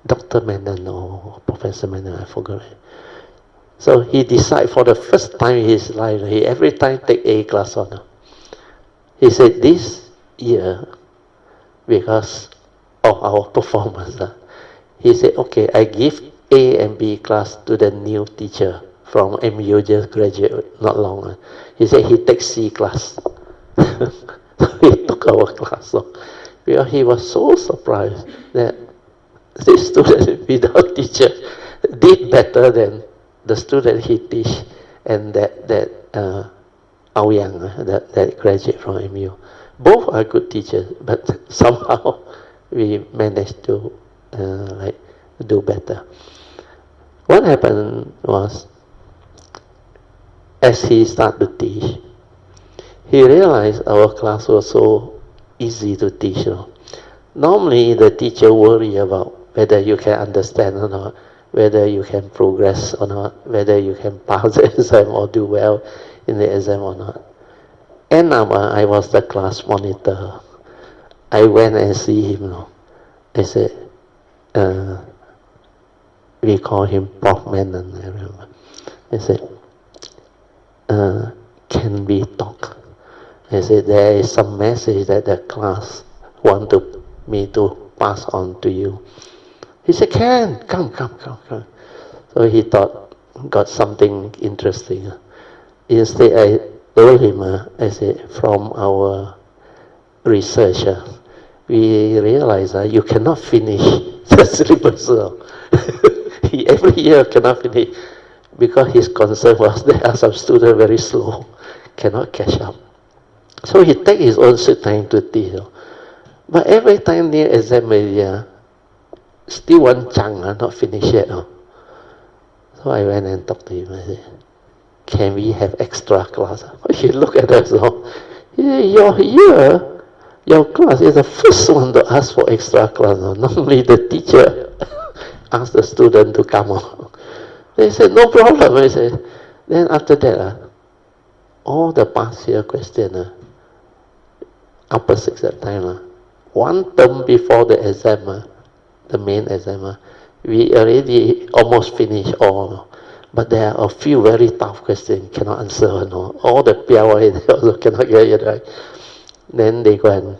Dr. Menon or Professor Menon, I forgot it. So he decided for the first time in his life, he every time take A class on. He said this year, because of our performance, he said, okay, I give A and B class to the new teacher from MU, just graduate not long. He said he takes C class. So he took our class. Because he was so surprised that this student without teacher did better than the student he teach and that Aoyang, that graduate from MU. Both are good teachers, but somehow we managed to do better. What happened was, as he started to teach, he realized our class was so easy to teach. Normally the teacher worry about whether you can understand or not, whether you can progress or not, whether you can pass the exam or do well in the exam or not. And I was the class monitor. I went and see him. I said, we call him Prof. Menon, I remember. I said, can we talk? I said, there is some message that the class want me to pass on to you. He said, come. So he thought, got something interesting. Instead, I told him, I said, from our research, we realized you cannot finish the syllabus. He every year cannot finish, because his concern was there are some students very slow, cannot catch up. So he take his own sweet time to teach. But every time near exam area, still one chunk not finished yet. So I went and talked to him. I said, can we have extra class? He looked at us. He said, your class is the first one to ask for extra class. Normally the teacher asks the student to come on. They said, no problem. I said, then after that, all the past year question, upper 6 at time, one term before the exam, the main exam, we already almost finished all. But there are a few very tough questions cannot answer. All the PLA they also cannot get it right. Then they go and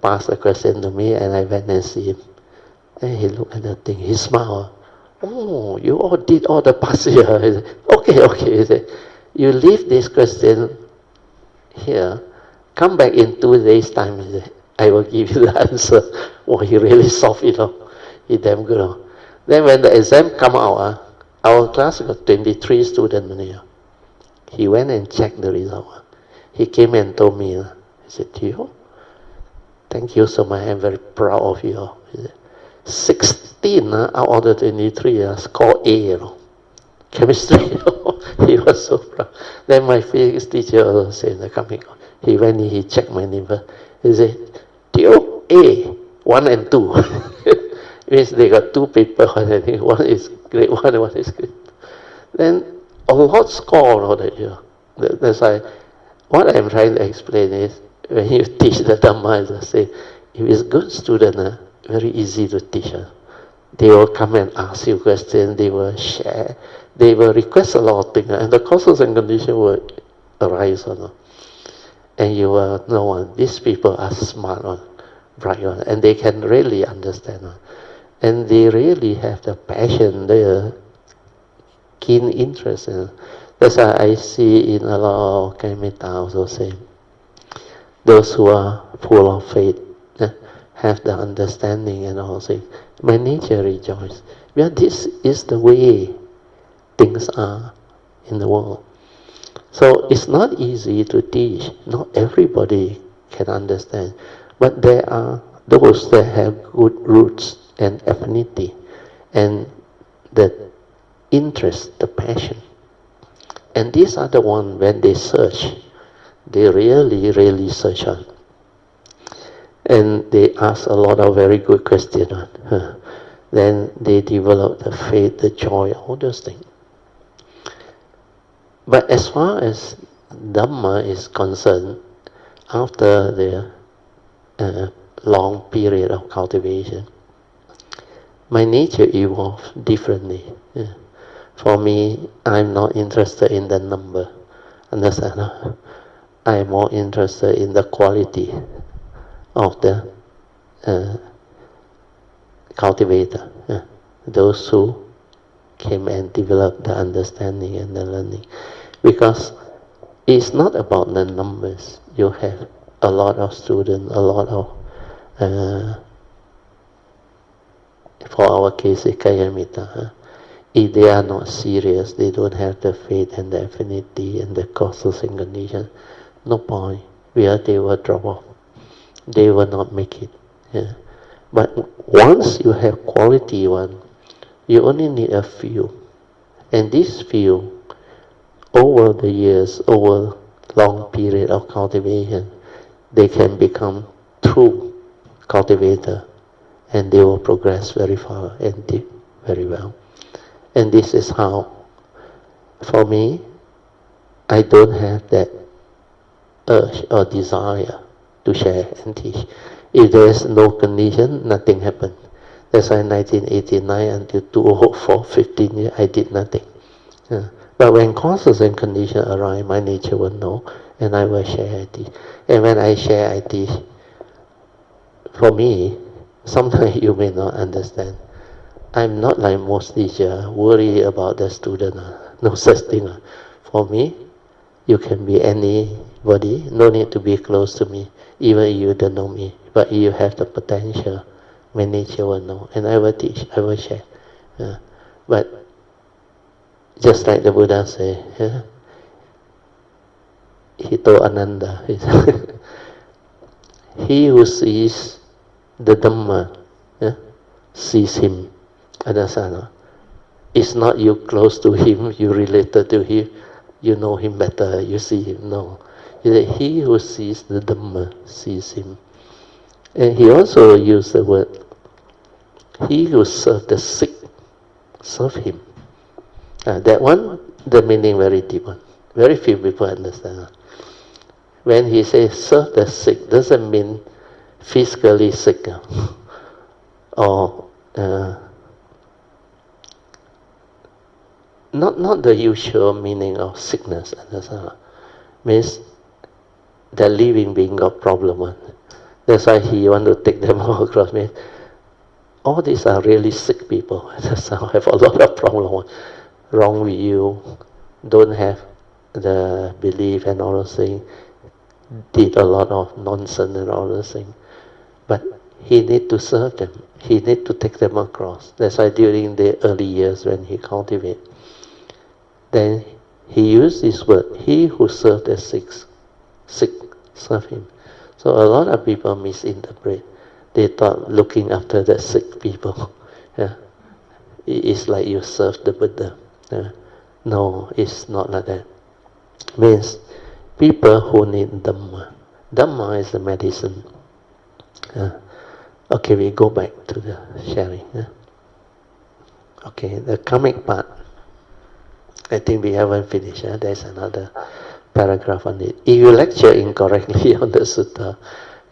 pass the question to me, and I went and see him. And he looked at the thing, he smiled. Oh, you all did all the past year. He said, okay. He said, you leave this question here, come back in 2 days' time. He said, I will give you the answer. Oh, he really solved it. He damn good. Then when the exam come out, our class got 23 students only. He went and checked the result. He came and told me, he said, Tio, thank you so much. I'm very proud of you. He said, 16 out of the 23 scored A, you know. Chemistry. He was so proud. Then my physics teacher also said, coming on. He went, he checked my neighbor. He said, Tio, A, 1 and 2. Means they got 2 papers. I think one is grade 1 and one is grade 2. Then a lot score all that year. That's why what I'm trying to explain is when you teach the Dhamma, as I say, if it's good student, very easy to teach. They will come and ask you questions, they will share, they will request a lot of things, and the causes and conditions will arise. And you will know these people are smart, bright, and they can really understand. And they really have the passion, the keen interest. That's why I see in a lot of Kaimita also say, those who are full of faith, have the understanding and all say, my nature rejoices. Well, this is the way things are in the world. So it's not easy to teach. Not everybody can understand. But there are those that have good roots and affinity and the interest, the passion. And these are the ones when they search, they really, really search on. And they ask a lot of very good questions. Then they develop the faith, the joy, all those things. But as far as Dhamma is concerned, after the long period of cultivation, my nature evolved differently. For me, I'm not interested in the number. Understand? I'm more interested in the quality of the cultivator, those who came and developed the understanding and the learning. Because it's not about the numbers. You have a lot of students, a lot of, for our case, Kayamita, if they are not serious, they don't have the faith and the affinity and the causes and conditions, no point. They will drop off. They will not make it. But once you have quality one, you only need a few. And this few, over the years, over long period of cultivation, they can become true cultivator, and they will progress very far and deep, very well. And this is how, for me, I don't have that urge or desire to share and teach. If there is no condition, nothing happened. That's why 1989 until 2004, 15 years, I did nothing. But when causes and conditions arise, my nature will know, and I will share, I teach. And when I share, I teach. For me, sometimes you may not understand. I'm not like most teachers, worry about the student. No such thing. For me, you can be anybody, no need to be close to me, even if you don't know me. But you have the potential, my nature will know. And I will teach, I will share. But just like the Buddha said, he told Ananda, he who sees the Dhamma, sees him. Understand? It's not you close to him, you related to him, you know him better, you see him. No. He who sees the Dhamma sees him. And he also used the word, he who serves the sick, serve him. That one, the meaning very deep one. Very few people understand. When he says serve the sick, doesn't mean physically sick. Or not the usual meaning of sickness. Means the living being got problem. That's why he want to take them all across. Means all these are really sick people. That's how have a lot of problem wrong with you. Don't have the belief and all those things. Did a lot of nonsense and all those things. But he need to serve them. He need to take them across. That's why during the early years when he cultivated, then he used this word, he who served the sick, serve him. So a lot of people misinterpret. They thought looking after the sick people, yeah, it's like you serve the Buddha. No, it's not like that. Means people who need Dhamma. Dhamma is the medicine. Okay, we go back to the sharing. Okay, the karmic part. I think we haven't finished. There's another paragraph on it. If you lecture incorrectly on the sutta,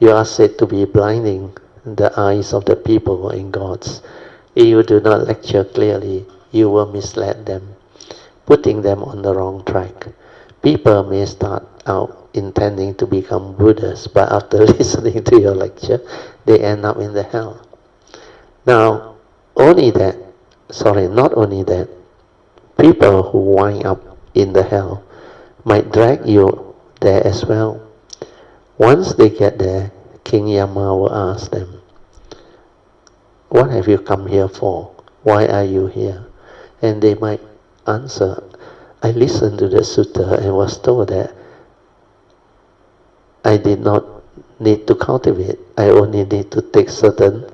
you are said to be blinding the eyes of the people and gods. If you do not lecture clearly, you will mislead them, putting them on the wrong track. People may start out intending to become Buddhas, but after listening to your lecture, they end up in the hell. Now, not only that, people who wind up in the hell might drag you there as well. Once they get there, King Yama will ask them, "What have you come here for? Why are you here?" And they might answer, "I listened to the sutta and was told that I did not need to cultivate. I only need to take certain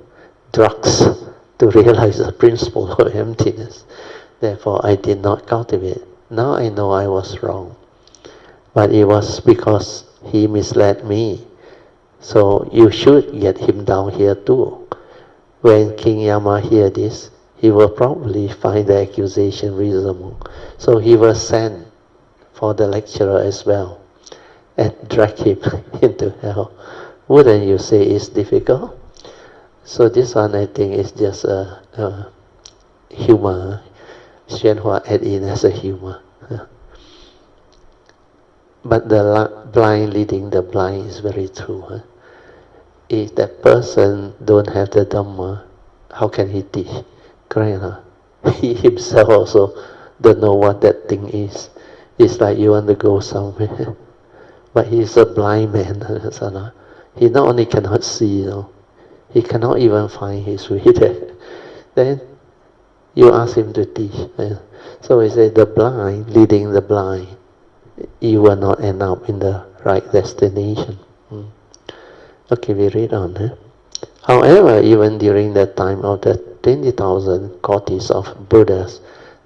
drugs to realize the principle of emptiness. Therefore, I did not cultivate. Now I know I was wrong. But it was because he misled me. So you should get him down here too." When King Yama hear this, he will probably find the accusation reasonable. So he will send for the lecturer as well and drag him into hell. Wouldn't you say it's difficult? So this one, I think, is just a humor.宣化add in as a humor. But the blind leading the blind is very true. If that person don't have the Dhamma, how can he teach? Correct, huh? He himself also don't know what that thing is. It's like you want to go somewhere, but he's a blind man. He not only cannot see, he cannot even find his way there. Then you ask him to teach. So we say the blind leading the blind, you will not end up in the right destination. Okay, we read on. However, even during the time of the 20,000 cohorts of Buddhas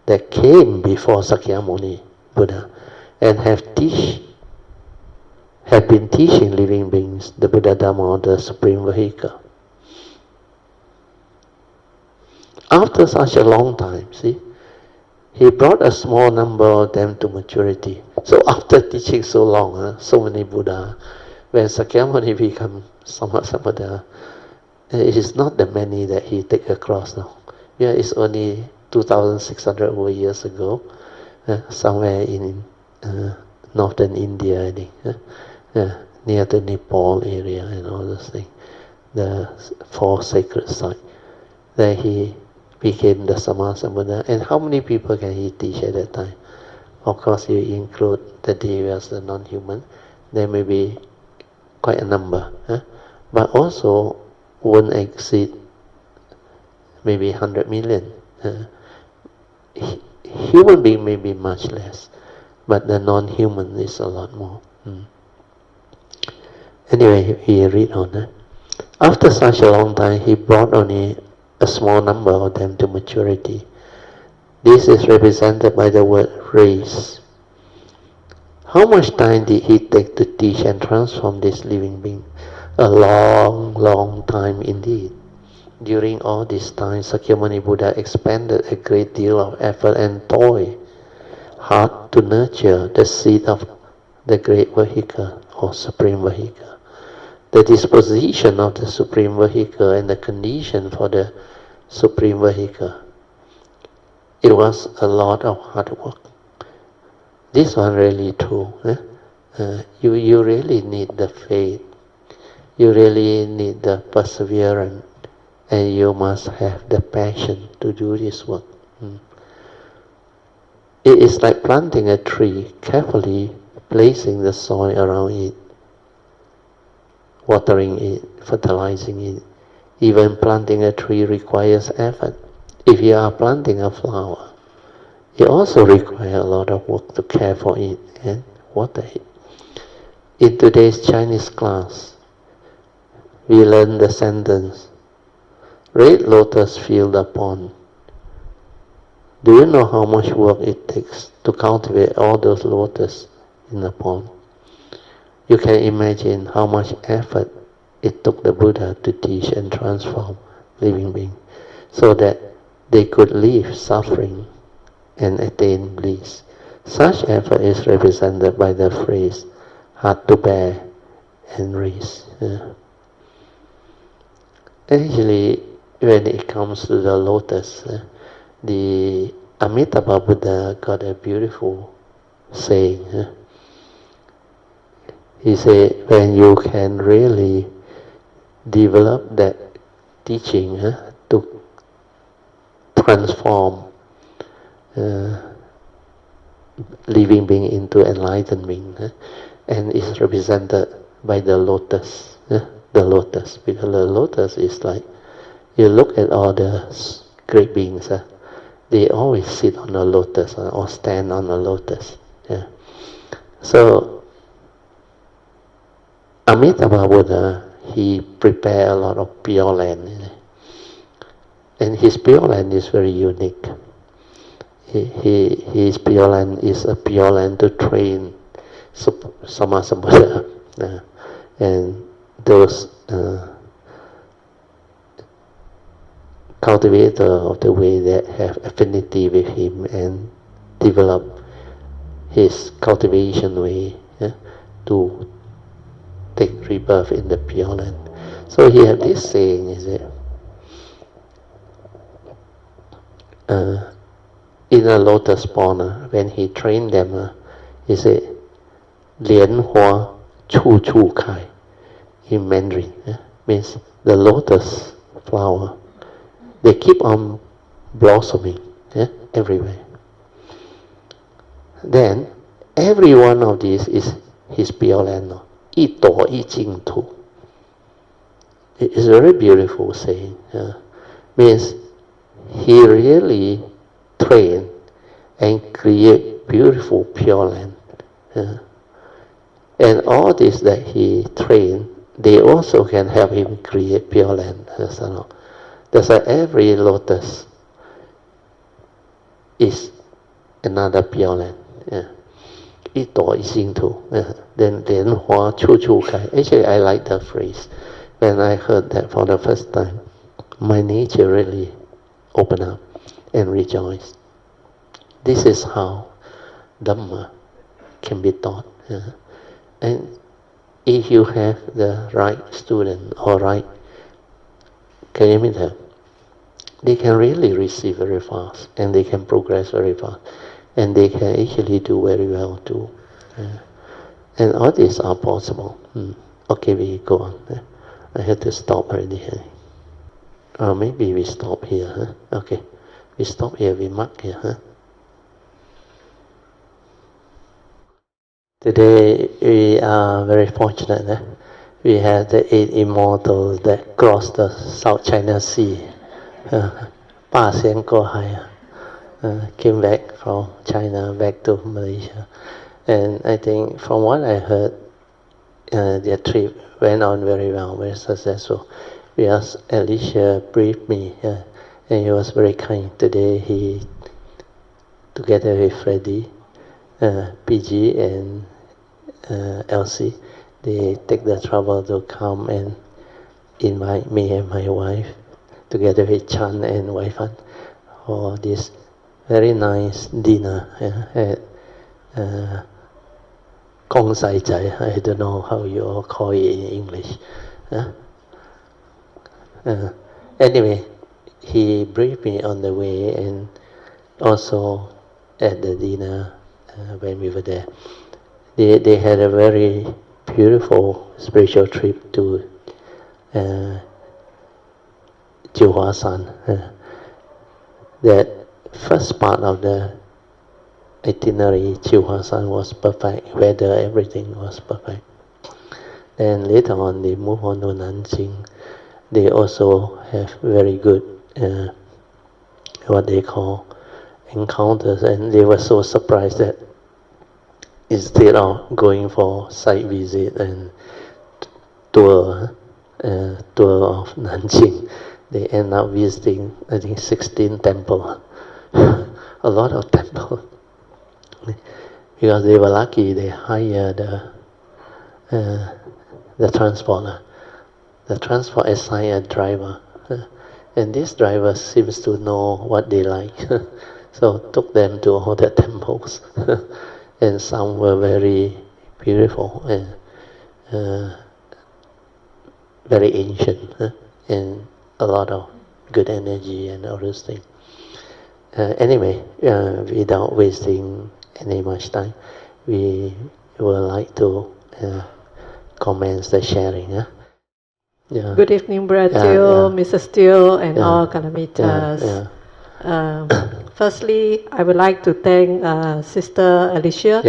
that came before Sakyamuni Buddha and have been teaching living beings the Buddha Dhamma, the supreme vehicle. After such a long time, see, he brought a small number of them to maturity. So after teaching so long, so many Buddha, when Sakyamuni become Sammasambuddha, it is not the many that he take across now. Yeah, it's only 2,600 over years ago, somewhere in northern India, I think, near the Nepal area and all those things, the 4 sacred sites. There he became the Sammasambuddha. And how many people can he teach at that time? Of course, you include the Devas, the non-human, there may be quite a number, but also won't exceed maybe 100 million. Human being may be much less, but the non-human is a lot more. Anyway, we read on. After such a long time, he brought only a small number of them to maturity. This is represented by the word race. How much time did he take to teach and transform this living being? A long, long time indeed. During all this time, Sakyamuni Buddha expended a great deal of effort and toil, hard to nurture the seed of the great vehicle or supreme vehicle. The disposition of the supreme vehicle and the condition for the supreme vehicle. It was a lot of hard work. This one really true. You really need the faith. You really need the perseverance. And you must have the passion to do this work. It is like planting a tree, carefully placing the soil around it, watering it, fertilizing it. Even planting a tree requires effort. If you are planting a flower, it also requires a lot of work to care for it and water it. In today's Chinese class, we learn the sentence, red lotus fill the pond. Do you know how much work it takes to cultivate all those lotus in the pond? You can imagine how much effort it took the Buddha to teach and transform living beings so that they could leave suffering and attain bliss. Such effort is represented by the phrase, hard to bear and raise. Actually, when it comes to the lotus, the Amitabha Buddha got a beautiful saying. He said, when you can really develop that teaching to transform living being into enlightened being, and is represented by the lotus. The lotus, because the lotus is like, you look at all the great beings, they always sit on a lotus or stand on a lotus. So Amitabha Buddha, he prepared a lot of pure land, and his pure land is very unique. His pure land is a pure land to train Sammasambuddha, and those cultivators of the way that have affinity with him and develop his cultivation way to take rebirth in the Pure Land. So he had this saying, is it? In a lotus pond, when he trained them, he said, 莲花处处开. In Mandarin, means the lotus flower, they keep on blossoming everywhere. Then, every one of these is his Pure Land. 一朵一净土. It is a very beautiful saying. Means he really trained and create beautiful Pure Land. And all this that he trained, they also can help him create Pure Land. That's why every lotus is another Pure Land. 一朵一净土. Then 莲花处处开. Actually, I like that phrase. When I heard that for the first time, my nature really opened up and rejoiced. This is how Dhamma can be taught. And if you have the right student or right Kayamita, they can really receive very fast and they can progress very fast and they can actually do very well too. And all these are possible. Okay, we go on. I have to stop already. Maybe we stop here. Okay, we stop here, we mark here. Today we are very fortunate. We have the 8 immortals that crossed the South China Sea. Pa Sian Ko Hai came back from China back to Malaysia. And I think from what I heard, their trip went on very well, very successful. We asked Alicia briefed me, and he was very kind. Today he, together with Freddie, PG and Elsie, they take the trouble to come and invite me and my wife, together with Chan and Waifan, for this very nice dinner at Kong Sai Chai. I don't know how you all call it in English. Anyway, he briefed me on the way and also at the dinner when we were there. They had a very beautiful spiritual trip to Hsuan. That first part of the itinerary, Hsuan was perfect, weather, everything was perfect. Then later on they move on to Nanjing. They also have very good what they call encounters, and they were so surprised that instead of going for site visit and tour, tour of Nanjing, they end up visiting, I think, 16 temples. A lot of temples. Because they were lucky, they hired the transporter. The transport assigned a driver. And this driver seems to know what they like. So took them to all the temples. And some were very beautiful and very ancient, and a lot of good energy and all those things. Anyway, without wasting any much time, we would like to commence the sharing. Yeah. Good evening, Brother Teoh, Mrs. Teoh, and all Kalamitas. Firstly, I would like to thank Sister Alicia.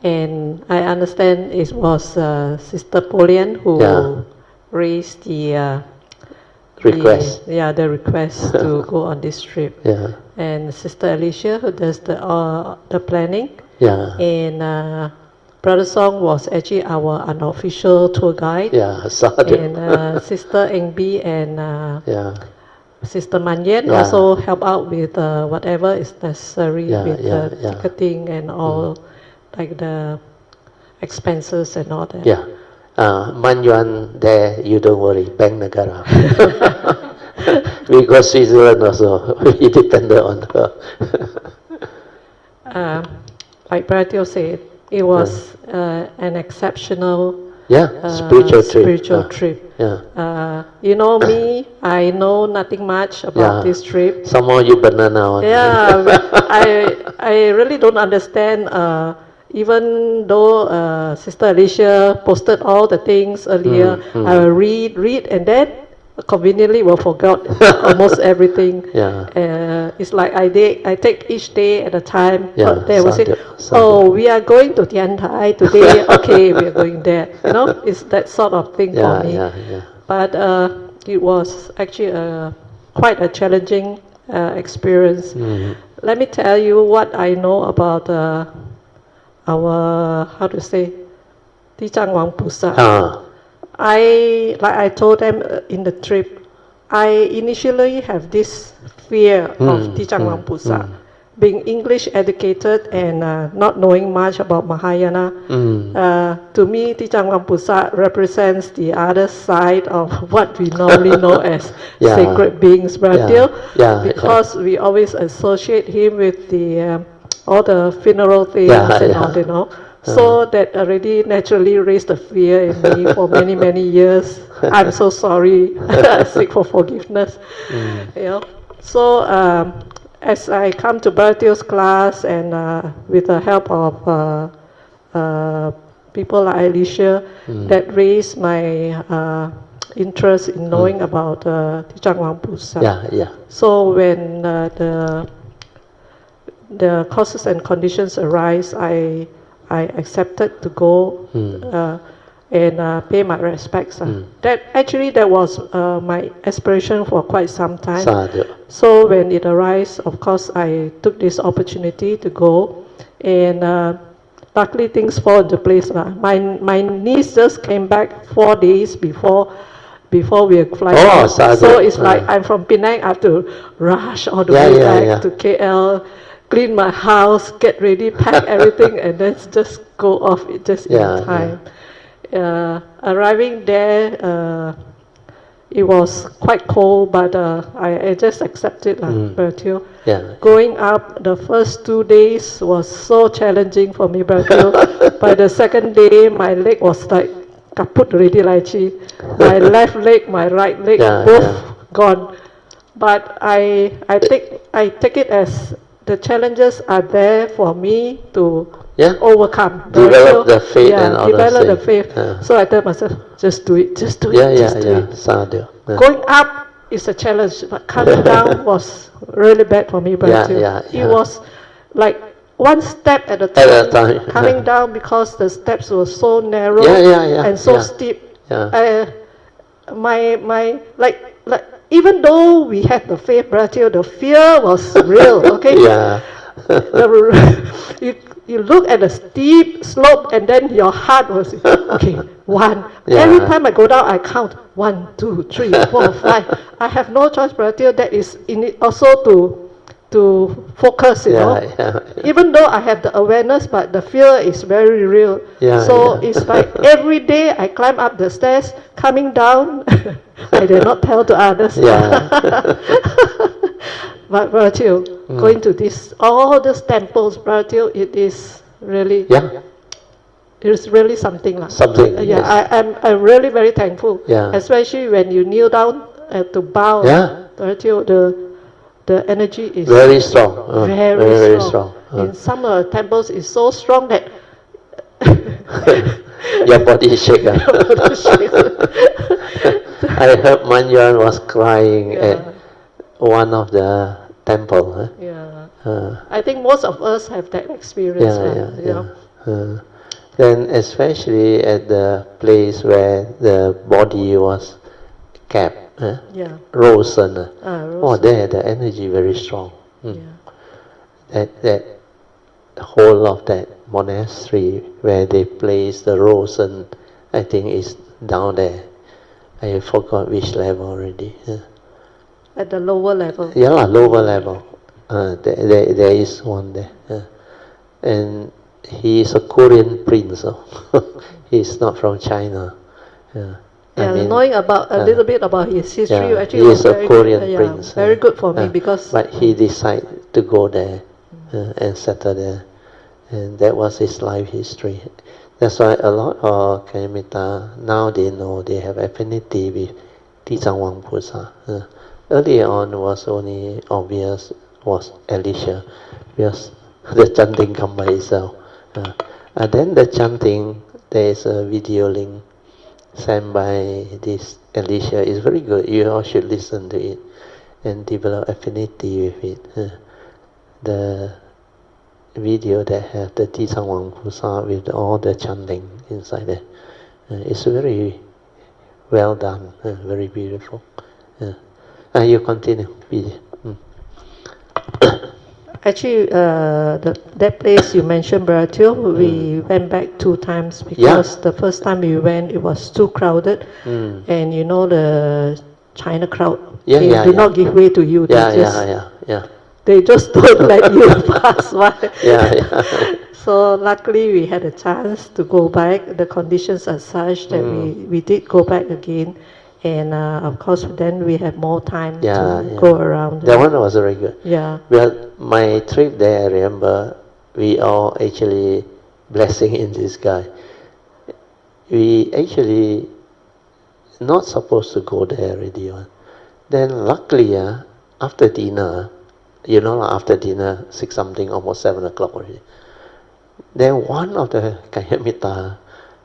And I understand it was Sister Polian who raised the request. The request to go on this trip. And Sister Alicia who does the planning. And Brother Song was actually our unofficial tour guide. And Sister Engbi and Sister Manyen also help out with whatever is necessary with ticketing and all, like the expenses and all that. Manyuan there, you don't worry, Bang Nagara. We go Switzerland also, we depended on her. Like Brother Teoh said, it was an exceptional spiritual trip. You know me, I know nothing much about this trip. Some more you banana on. I really don't understand. Even though Sister Alicia posted all the things earlier, I will read, and then conveniently will forgot almost everything. It's like I take each day at a time. They will say, we are going to Tian Thai today. Okay, we are going there. You know, it's that sort of thing for me. But it was actually quite a challenging experience. Let me tell you what I know about our, Tijang Wang Pusa. Like I told them in the trip, I initially have this fear of Tijang Wang Pusa. Being English educated and not knowing much about Mahayana, to me, Tijang Wang Pusa represents the other side of what we normally know as sacred beings, because we always associate him with the all the funeral things and all, you know. So that already naturally raised a fear in me for many, many years. I'm so sorry. I seek for forgiveness. You know. So as I come to Brother Teoh's class and with the help of people like Alicia, that raised my interest in knowing about Tijang Wang Pusa. So when the causes and conditions arise, I accepted to go and pay my respects. That was my aspiration for quite some time. So when it arose, of course, I took this opportunity to go, and luckily things fall into place. My niece just came back 4 days before we were flying out. So it's like I'm from Penang, I have to rush all the way back to KL, clean my house, get ready, pack everything, and then just go off just in time. Arriving there, it was quite cold, but I just accepted, Brother Teoh. Going up, the first 2 days was so challenging for me, Brother Teoh. By the second day, my leg was like kaput already, like my left leg, my right leg, both gone. But I take it as the challenges are there for me to overcome. Develop the faith and all develop the faith. So I tell myself, just do it, just do it. Going up is a challenge, but coming down was really bad for me, Brother. It was like one step at a time. Coming down because the steps were so narrow and so steep. My even though we had the faith, Brother, the fear was real. Okay. you look at the steep slope and then your heart was, okay, 1. Yeah. Every time I go down, I count 1, 2, 3, 4, 5. I have no choice, Brother Teo, that is in it also to focus, you know. Yeah. Even though I have the awareness, but the fear is very real. Yeah, so yeah. it's like every day I climb up the stairs, coming down, I did not tell to others. Yeah. But Brother Teo, going to all these temples, Brother Teo, it is really, Yeah. it is really something. Something, Yeah, yes. I'm really very thankful. Yeah. Especially when you kneel down to bow. Yeah. Brother Teo, the energy is Very strong. very strong. strong. In some temples, it's so strong that Your body shake. your body shakes. I heard Manjuan was crying Yeah. at one of the temple. Huh? Yeah. I think most of us have that experience. Then especially at the place where the body was kept, Yeah. Rosen. Oh, Rosen. there the energy very strong. Yeah. That whole of that monastery where they place the Rosen, I think is down there. I forgot which level already. At the lower level. Yeah, lower level. There is one there. And he is a Korean prince. He's not from China. Yeah, knowing about a little bit about his history actually he was is a very Korean good, prince. very good for me because. But he decided to go there and settle there, and that was his life history. That's why a lot of Kayamita now they know they have affinity with Tijang Pusa. Earlier on was only obvious was Alicia, because the chanting come by itself. And then the chanting, there is a video link sent by this Alicia. It's very good. You all should listen to it and develop affinity with it. The video that have the Tijang Pusa with all the chanting inside there. It's very well done, very beautiful. You continue, PG. Actually, that place you mentioned, Brother Teo, we went back 2 times because the first time we went, it was too crowded. And you know the China crowd, they do not give way to you. They just don't let you pass by. So luckily we had a chance to go back. The conditions are such that we did go back again. And of course, then we have more time to go around. That one was very good. Yeah. Well, my trip there, I remember, we all actually blessing in this guy. We actually not supposed to go there already. Then luckily, after dinner, after dinner, 6 something, almost 7 o'clock already. Then one of the Kayamita,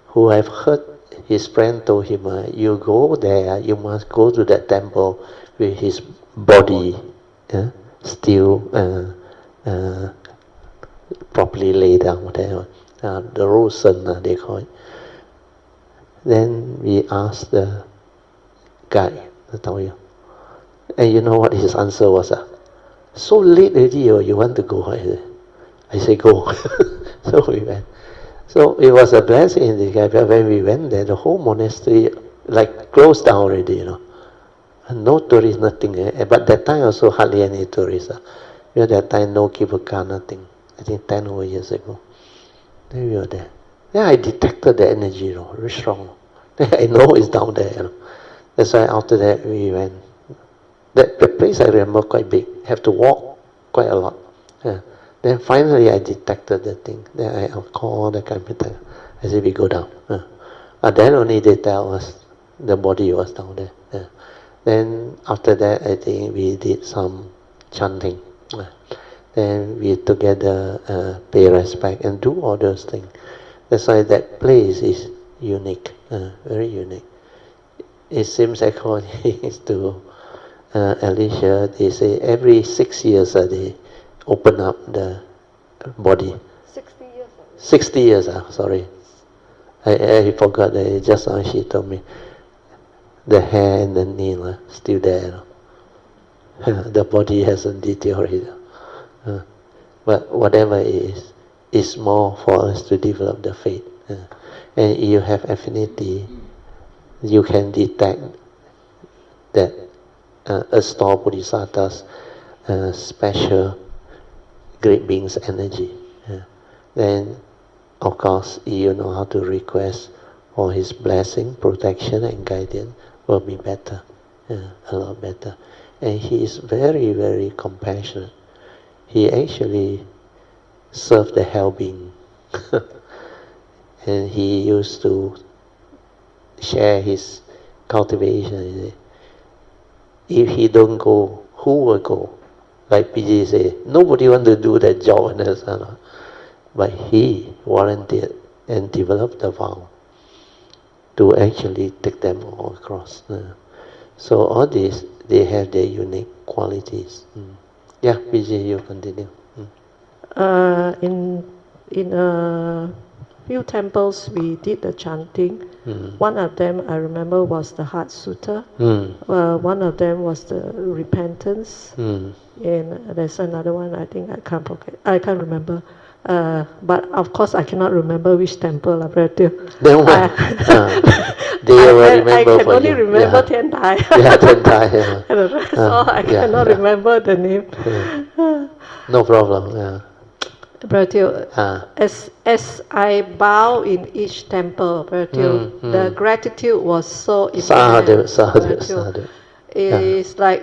who I've heard his friend told him, you go there, you must go to that temple with his body still properly laid down there. The Rosen, they call it. Then we asked the guy, I told you. And you know what his answer was? So late already, you want to go? I say, go. So we went. So it was a blessing in the guy, but when we went there, the whole monastery closed down already, And no tourists, nothing. But that time also hardly any tourists. At that time, no Kibuka, nothing. I think 10 over years ago. Then we were there. Then I detected the energy, very strong. Then I know it's down there. That's why after that we went. The place I remember quite big. Have to walk quite a lot. Then finally I detected the thing. Then I called the computer. I said, we go down. Then only they tell us the body was down there. Then after that, I think we did some chanting. Then we together pay respect and do all those things. That's why that place is unique, very unique. It seems according to Alicia, they say every 6 years they open up the body. 60 years. 60 years, sorry. I forgot that just now she told me. The hair and the nail still there. The body hasn't deteriorated. But whatever it is, it's more for us to develop the faith. And if you have affinity, you can detect that a store Bodhisattva's special great being's energy. Then, of course, you know how to request for his blessing, protection, and guidance will be better, a lot better. And he is very, very compassionate. He actually served the hell being. And he used to share his cultivation. If he don't go, who will go? Like PG say, nobody want to do that job. But he volunteered and developed the vow to actually take them all across. So all these, they have their unique qualities. Yeah, PG, you continue. In a few temples we did the chanting. One of them I remember was the Heart Sutta. One of them was the repentance. And there's another one I think I can't remember. But of course I cannot remember which temple. Then what? I can only remember Tian Thai. Yeah, Tian Thai. And the rest all I cannot remember the name. No problem. Yeah. As I bow in each temple, the gratitude was so immense. Sadhu. It's like,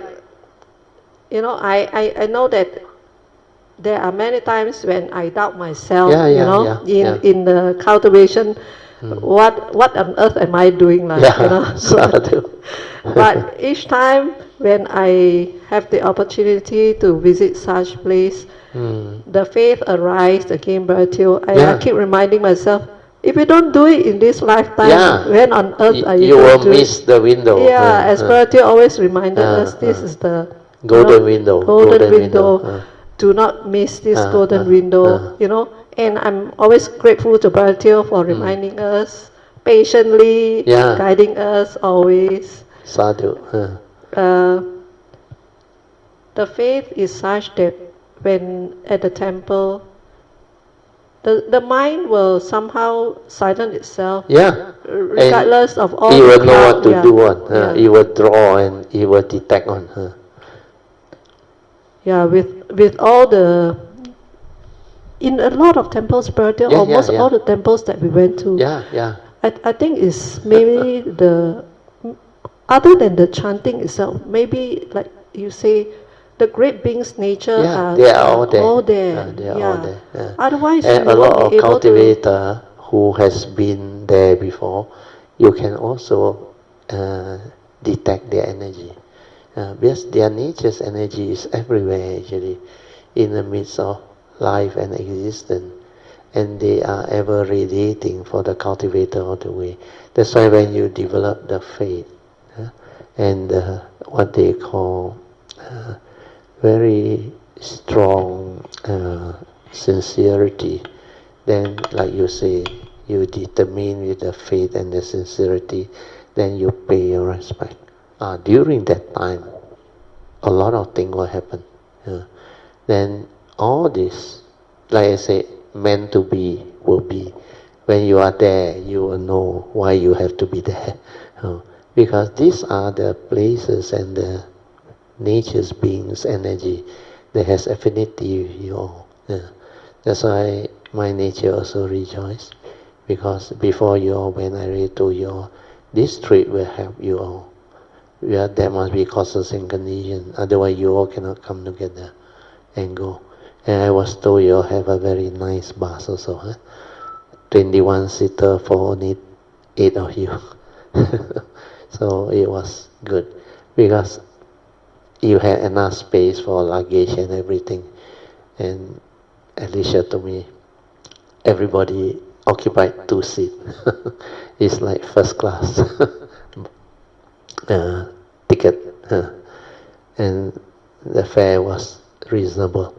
I know that there are many times when I doubt myself, in the cultivation, what on earth am I doing? Sadhu. But each time when I have the opportunity to visit such place, the faith arises again, I keep reminding myself, if you don't do it in this lifetime, when on earth are you will going to miss the window. As always reminded us, this is the golden window. Golden window. Do not miss this golden window, And I'm always grateful to Brother for reminding us, patiently guiding us always. Sadhu. The faith is such that when at the temple, the mind will somehow silence itself. Regardless of all. He will know what to do. He will draw and he will detect on her. With all the, in a lot of temples, almost all the temples that we went to. I think it's maybe the, other than the chanting itself, maybe like you say, the great beings' nature they are all there. They are all there. Otherwise, and a lot of cultivator who has been there before, you can also detect their energy. Because their nature's energy is everywhere actually, in the midst of life and existence. And they are ever radiating for the cultivator all the way. That's why when you develop the faith, and what they call very strong sincerity, then like you say, you determine with the faith and the sincerity, then you pay your respect. During that time, a lot of things will happen. Then all this, like I say, meant to be will be. When you are there, you will know why you have to be there. Because these are the places and the nature's beings' energy that has affinity with you all. That's why my nature also rejoiced. Because before you all, when I already told you all, this trip will help you all. There must be causes and conditions, otherwise you all cannot come together and go. And I was told you all have a very nice bus also, 21-seater for only 8 of you. So it was good, because you had enough space for luggage and everything. And Alicia told me, everybody occupied 2 seats. It's like first class. Ticket, and the fare was reasonable.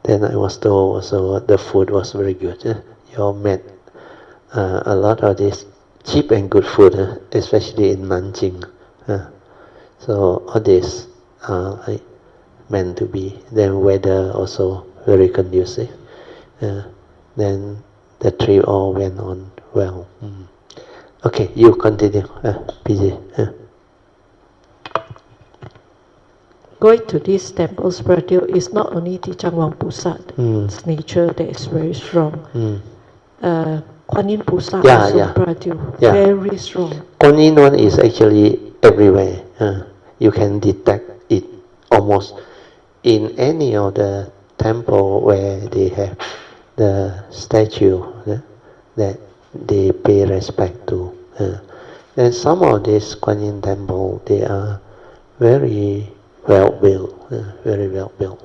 Then I was told also the food was very good. You all met a lot of this cheap and good food, especially in Nanjing. So all this like meant to be. Then weather also very conducive. Then the trip all went on well. Okay, you continue, PG. Going to these temples, Bradil, is not only Tichang Wang Pusat, its nature that is very strong. Kuan Yin Pusat also, Bradil, very strong. Kuan Yin one is actually everywhere. You can detect it almost in any of the temple where they have the statue that they pay respect to. And some of these Kuan Yin temple, they are very well built, very well built.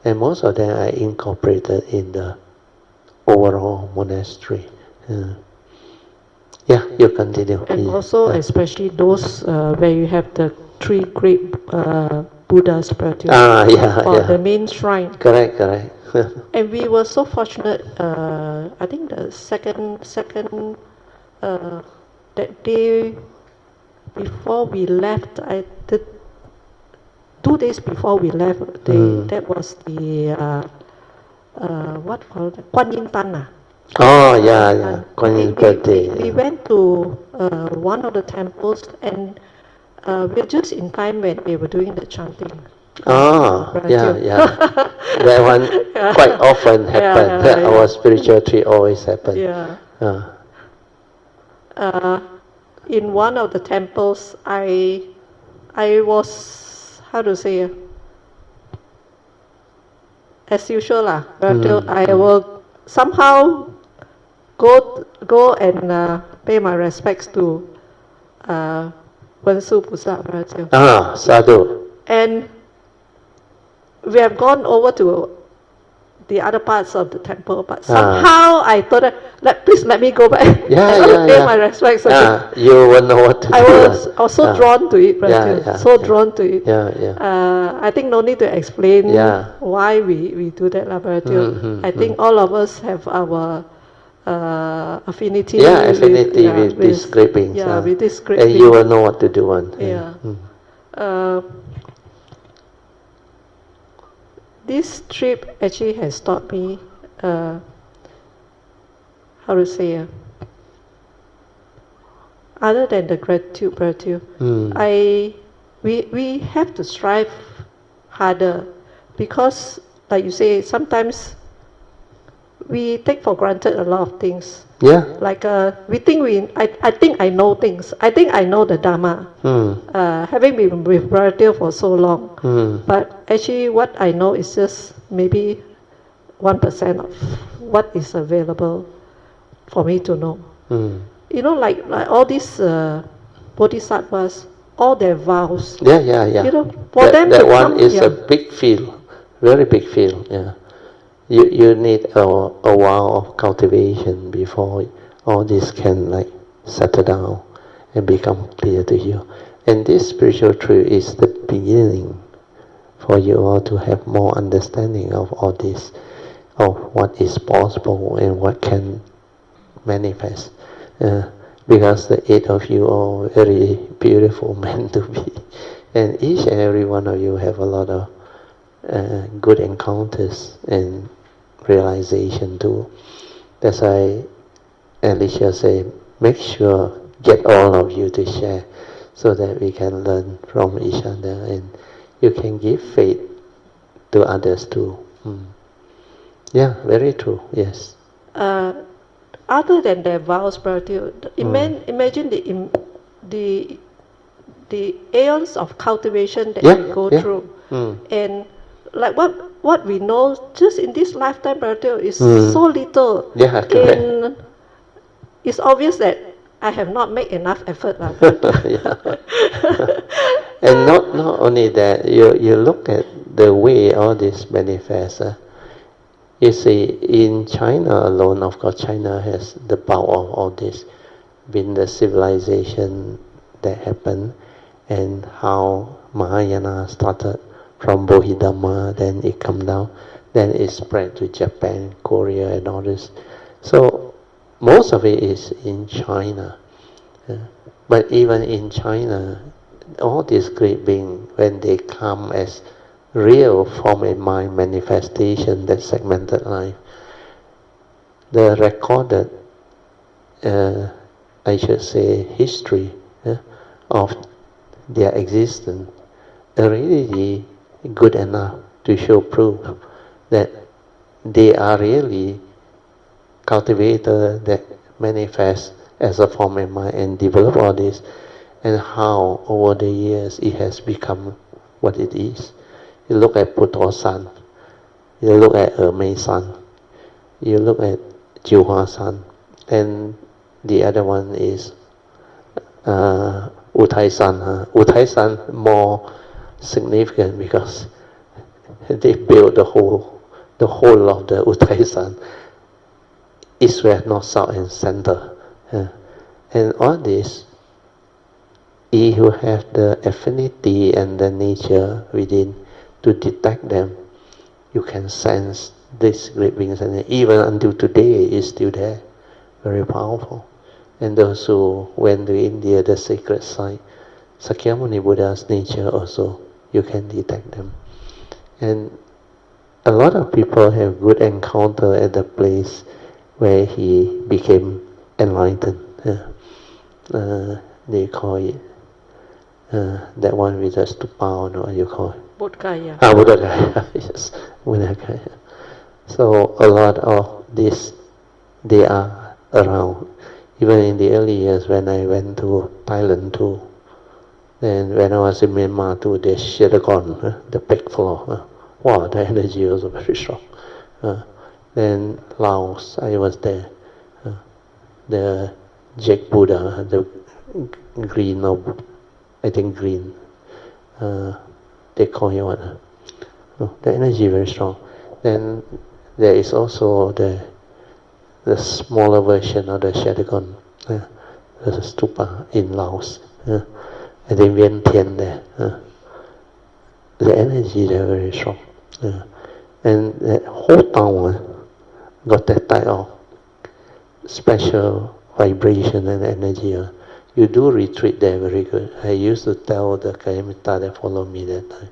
And most of them are incorporated in the overall monastery. Yeah, you continue. And also, especially those where you have the three great Buddhas, the main shrine. Correct. And we were so fortunate. I think the second that day before we left, 2 days before we left, that was the what called Kuan Yin Tan. Kuan Yin birthday. We went to one of the temples, and we're just in time when they were doing the chanting. That one quite often happens. Our spiritual tree always happens. In one of the temples, I was, how to say, as usual I will somehow go and pay my respects to Wensu Pusa. Sadhu. And we have gone over to the other parts of the temple, but somehow I thought, please let me go back. Pay my respects. You will know what to do. I was so drawn to it, drawn to it. I think no need to explain why we do that, I think all of us have our affinity. With these scrapings. With this scraping. And you will know what to do. This trip actually has taught me, how to say, other than the gratitude, we have to strive harder, because, like you say, sometimes we take for granted a lot of things. Like we think I think I know things. I think I know the Dharma. Having been with Bradil for so long, but actually what I know is just maybe 1% of what is available for me to know. You know, like all these bodhisattvas, all their vows. You know, for them that to one come, is a big field, very big field. You need a while of cultivation before all this can settle down and become clear to you. And this spiritual truth is the beginning for you all to have more understanding of all this, of what is possible and what can manifest. Because the 8 of you are very beautiful men to be, and each and every one of you have a lot of good encounters and realization too. That's why Alicia say, make sure get all of you to share, so that we can learn from each other, and you can give faith to others too. Very true. Yes. Other than their vows, imagine the aeons of cultivation that we go through, and like what we know just in this lifetime, is so little. And it's obvious that I have not made enough effort. And not only that, you look at the way all this manifests. You see, in China alone, of course, China has the bulk of all this, been the civilization that happened, and how Mahayana started from Bodhidharma, then it come down, then it spread to Japan, Korea, and all this. So most of it is in China. But even in China, all these great beings, when they come as real form and mind manifestation, that segmented life, the recorded, I should say, history of their existence already good enough to show proof that they are really cultivators that manifest as a form of mind and develop all this, and how over the years it has become what it is. You look at Putosan, you look at Meisan, you look at Juhua-san, and the other one is Uthai-san. Uthai-san more significant because they built the whole of the Uthai-san, east, west, north, south, and center. And all this, if you have the affinity and the nature within to detect them, you can sense this great beings, and even until today is still there, very powerful. And those who went to India, the sacred site, Sakyamuni Buddha's nature also, you can detect them. And a lot of people have good encounter at the place where he became enlightened. They call it that one with the stupa, or what you call it? Bodhgaya. Bodhgaya, yes, Bodhgaya. So a lot of this, they are around. Even in the early years when I went to Thailand too, then when I was in Myanmar too, the Shiragon, the peg floor, wow, the energy was very strong. Then Laos, I was there. The Jack Buddha, the green, I think green, they call it what? The energy very strong. Then there is also the smaller version of the Shadagon, the stupa in Laos. I think Vientiane there. The energy there very strong. And the whole town got that type of special vibration and energy. You do retreat there very good. I used to tell the Kayamita that follow me that time,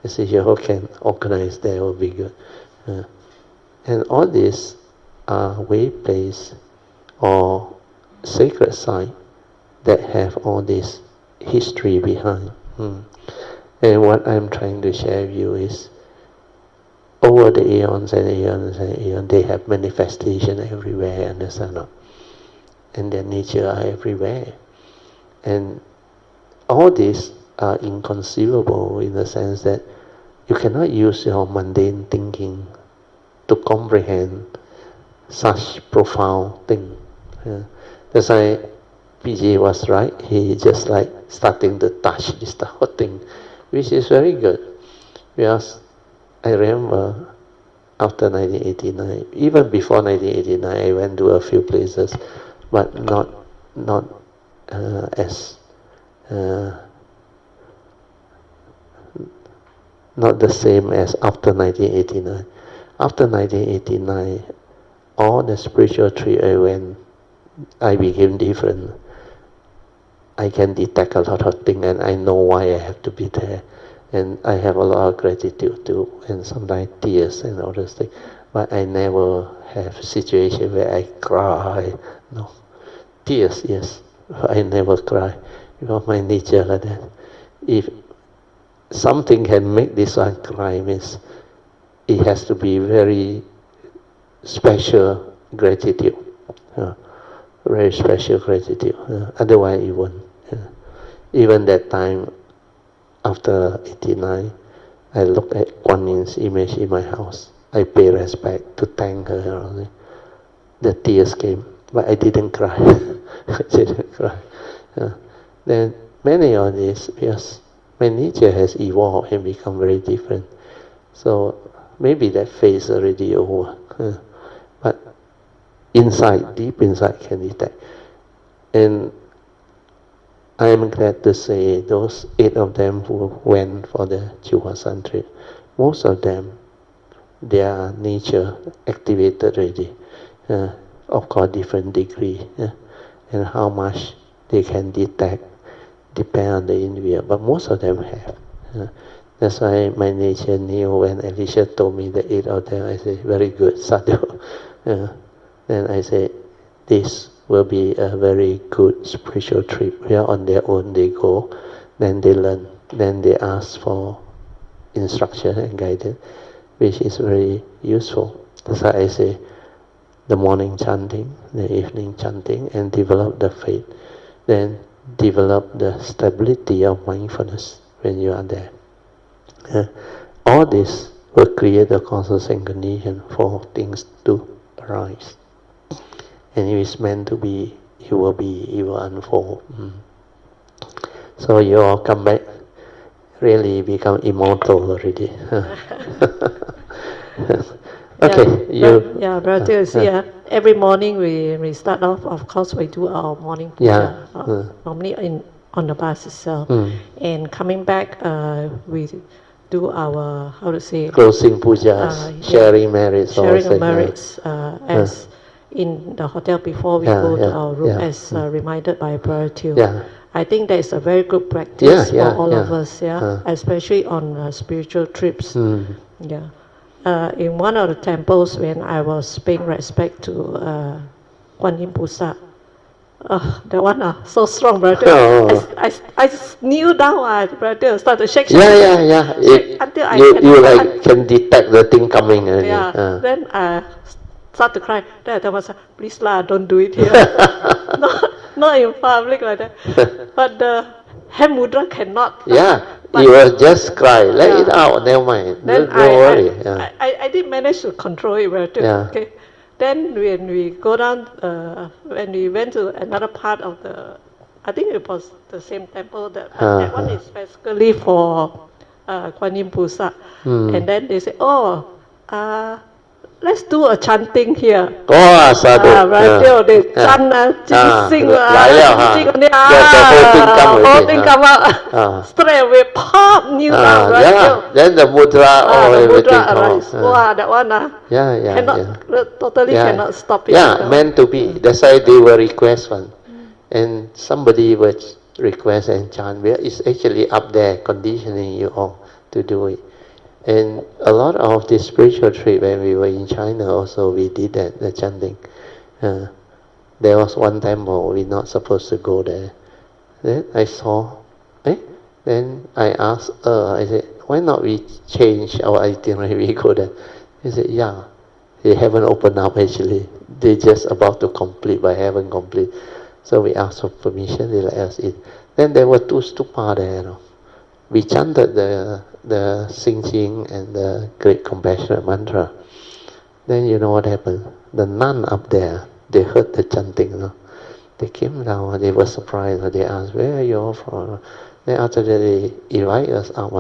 I said, you can organize there, will be good. And all this are way place or sacred site that have all this history behind. And what I'm trying to share with you is, over the eons and eons and eons, they have manifestation everywhere, understand? And their nature are everywhere. And all these are inconceivable in the sense that you cannot use your mundane thinking to comprehend such profound thing. That's why PG was right. He just like starting to touch this whole thing, which is very good. Because I remember after 1989, even before 1989, I went to a few places, but not the same as after 1989. After 1989, all the spiritual trip I went, I became different. I can detect a lot of things, and I know why I have to be there. And I have a lot of gratitude too, and sometimes tears and all those things. But I never have a situation where I cry. No. Tears, yes. But I never cry. Because my nature like that. If something can make this one cry, means it has to be very special gratitude. Very special gratitude. Otherwise it won't. Even that time, after 89, I looked at Kuan Yin's image in my house. I pay respect to thank her. The tears came, but I didn't cry. I didn't cry. Then many of these, because my nature has evolved and become very different. So maybe that phase already over. But inside, deep inside, can detect. And I am glad to say those 8 of them who went for the Juhua-san trip, most of them, their nature activated already. Of course, different degree. And how much they can detect depend on the individual, but most of them have. That's why my nature knew when Alicia told me the 8 of them. I said, very good, sadhu. Then I said, this will be a very good spiritual trip. Where on their own they go, then they learn, then they ask for instruction and guidance, which is very useful. That's why I say, the morning chanting, the evening chanting, and develop the faith. Then develop the stability of mindfulness when you are there. All this will create the causes and condition for things to arise. And if it's meant to be, it will unfold. So you all come back, really become immortal already. Okay, brother, every morning we start off, of course we do our morning puja, normally on the bus itself. And coming back, we do our, closing pujas, sharing merits. Sharing merits, as in the hotel before we go to our room, as reminded by Brother Teoh. I think that is a very good practice for all of us, especially on spiritual trips. In one of the temples, when I was paying respect to Guan Yin Pusa, that one so strong, brother. I kneel down, brother, start to shake. Until I can detect the thing coming. Then I start to cry. Then I was, please lah, don't do it here. Not in public like that. But the hand mudra cannot. You will just cry. Let it out. Never mind. Don't worry. I did manage to control it, brother. Okay. Then when we go down, when we went to another part of the, I think it was the same temple, that one is specifically for Guan Yin Pusa. And then they say, let's do a chanting here. Sadhu. They chant, sing, the whole thing come out. Straight away, pop, kneel down. Then the mudra, everything arise. Wow, that one, totally cannot stop it. Meant to be. That's why they will request one. And somebody would request and chant. It's actually up there conditioning you all to do it. And a lot of the spiritual trip, when we were in China also, we did that, the chanting. There was one temple, we're not supposed to go there. Then I saw, then I asked, I said, why not we change our itinerary, we go there? He said, they haven't opened up actually. They're just about to complete, but haven't complete. So we asked for permission, they let us in. Then there were 2 stupa there. We chanted the Sing Ching and the Great Compassionate Mantra. Then you know what happened? The nun up there, they heard the chanting. They came down, they were surprised. They asked, where are you all from? Then after that, they invite us up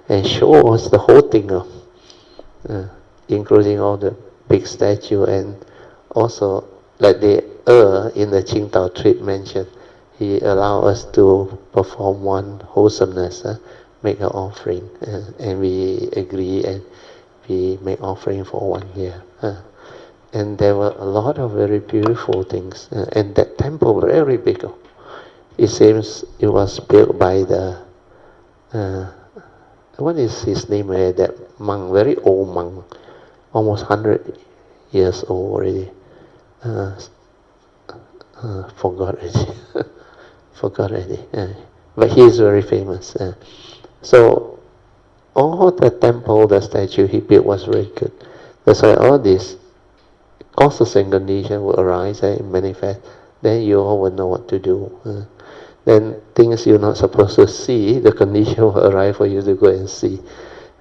and show us the whole thing, including all the big statue, and also like they in the Qingdao trip mentioned, he allowed us to perform one wholesomeness, make an offering, and we agree and we make offering for 1 year. And there were a lot of very beautiful things. And that temple very big. It seems it was built by the what is his name? That monk, very old monk, almost 100 years old already. Forgot already. But he is very famous. So all the temple, the statue he built was very good. That's why all these causes and conditions will arise and manifest. Then you all will know what to do. Then things you're not supposed to see, the condition will arrive for you to go and see.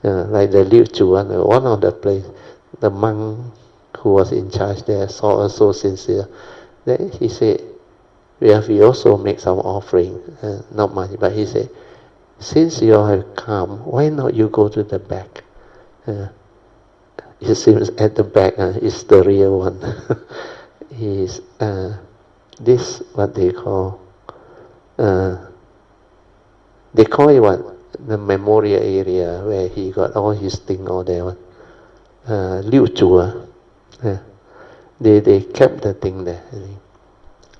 Like the Liu Chuan, one of the place, the monk who was in charge there saw us so sincere. Then he said, we also make some offering, not much, but he said, since you all have come, why not you go to the back? It seems at the back is the real one. Is this what they call? They call it what? The memorial area where he got all his thing all there. Liu Zhu. They kept the thing there.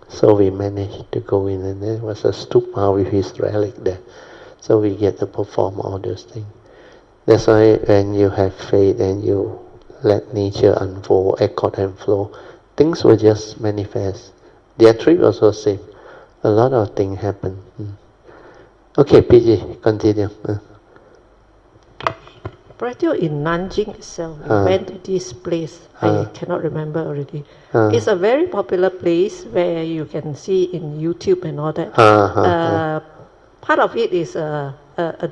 So we managed to go in, and there was a stupa with his relic there. So we get to perform all those things. That's why when you have faith and you let nature unfold, accord and flow, things will just manifest. Their trip also same. A lot of things happen. Okay, PG, continue. Brother, in Nanjing itself, we went to this place. I cannot remember already. It's a very popular place where you can see in YouTube and all that. Part of it is a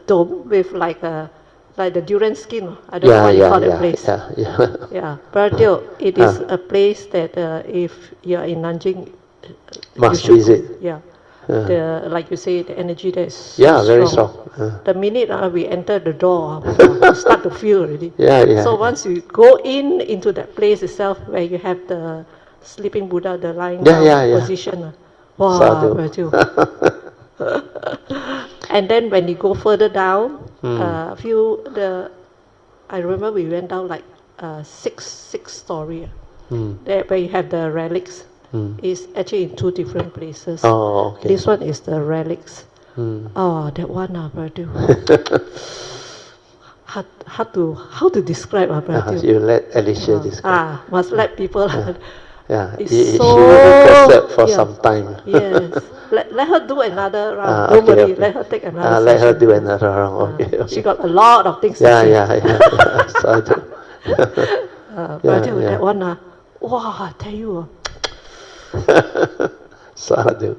dome with like the durian skin. I don't know what you call that place. Yeah. Brother, it is a place that if you are in Nanjing, must you should visit. Yeah. Like you say, the energy there is very strong. The minute we enter the door, we start to feel already. So once you go into that place itself where you have the sleeping Buddha, the lying down position, wow, and then when you go further down, I remember we went down like six story, there where you have the relics. Is actually in two different places. Oh, okay. This one is the relics. Oh, that one, brother. How to describe, brother? You let Alicia describe. Must let people. It's she will be for some time. Yes. Let her do another round. Don't worry. Let her take another let her do another round. Okay. She got a lot of things to say. Brother, that one, wow, I tell you. Sadhu.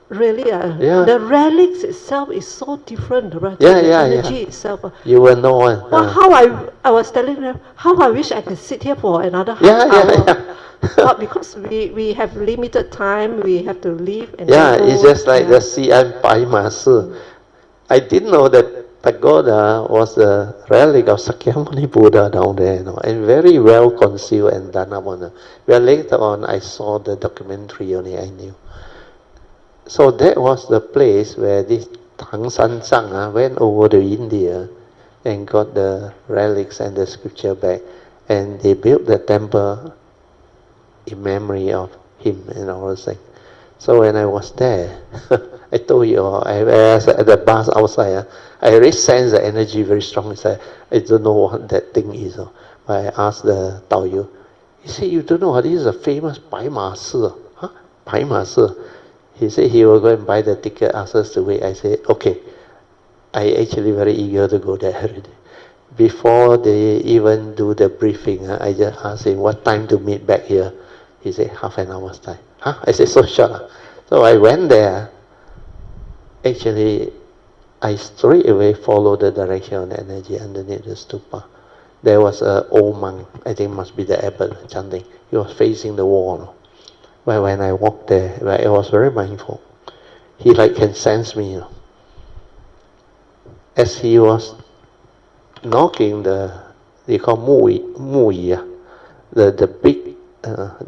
Really, the relics itself is so different, right? The energy itself. You will know one. How I was telling them, how I wish I could sit here for another half hour. But because we have limited time, we have to leave. And it's just like the Xi'an Pai Ma Si. I didn't know that pagoda was the relic of Sakyamuni Buddha down there, and very well concealed and done up on. Well, later on, I saw the documentary only, I knew. So that was the place where this Tang San Zhang went over to India and got the relics and the scripture back, and they built the temple in memory of him and all those things. So when I was there, I told you, I was at the bus outside, I really sensed the energy very strong inside. I don't know what that thing is. But I asked the Taoyu, he said, you don't know, this is a famous Pai Ma Si. Pai Ma Si. He said he will go and buy the ticket, ask us to wait. I said, okay. I actually very eager to go there already. Before they even do the briefing, I just asked him what time to meet back here. He said, half an hour's time. I said, so short. So I went there. Actually, I straight away followed the direction of the energy underneath the stupa. There was an old monk, I think must be the abbot, chanting. He was facing the wall. But when I walked there, I was very mindful. He can sense me. As he was knocking they call mu yi, the big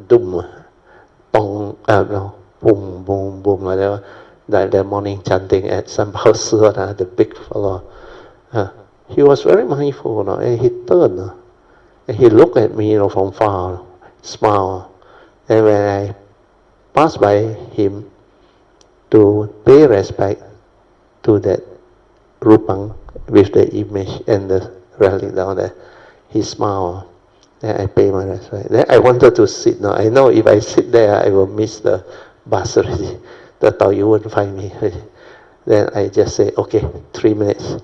dum, boom, boom, boom, whatever. Like the morning chanting at Sanpao Si, the big fellow. He was very mindful, and he turned, and he looked at me, from far, smiled. And when I passed by him to pay respect to that Rupang with the image and the relic down there, he smiled. Then I paid my respect. Then I wanted to sit. Now I know if I sit there, I will miss the bus already. The Taoyu won't find me. Then I just say, okay, 3 minutes.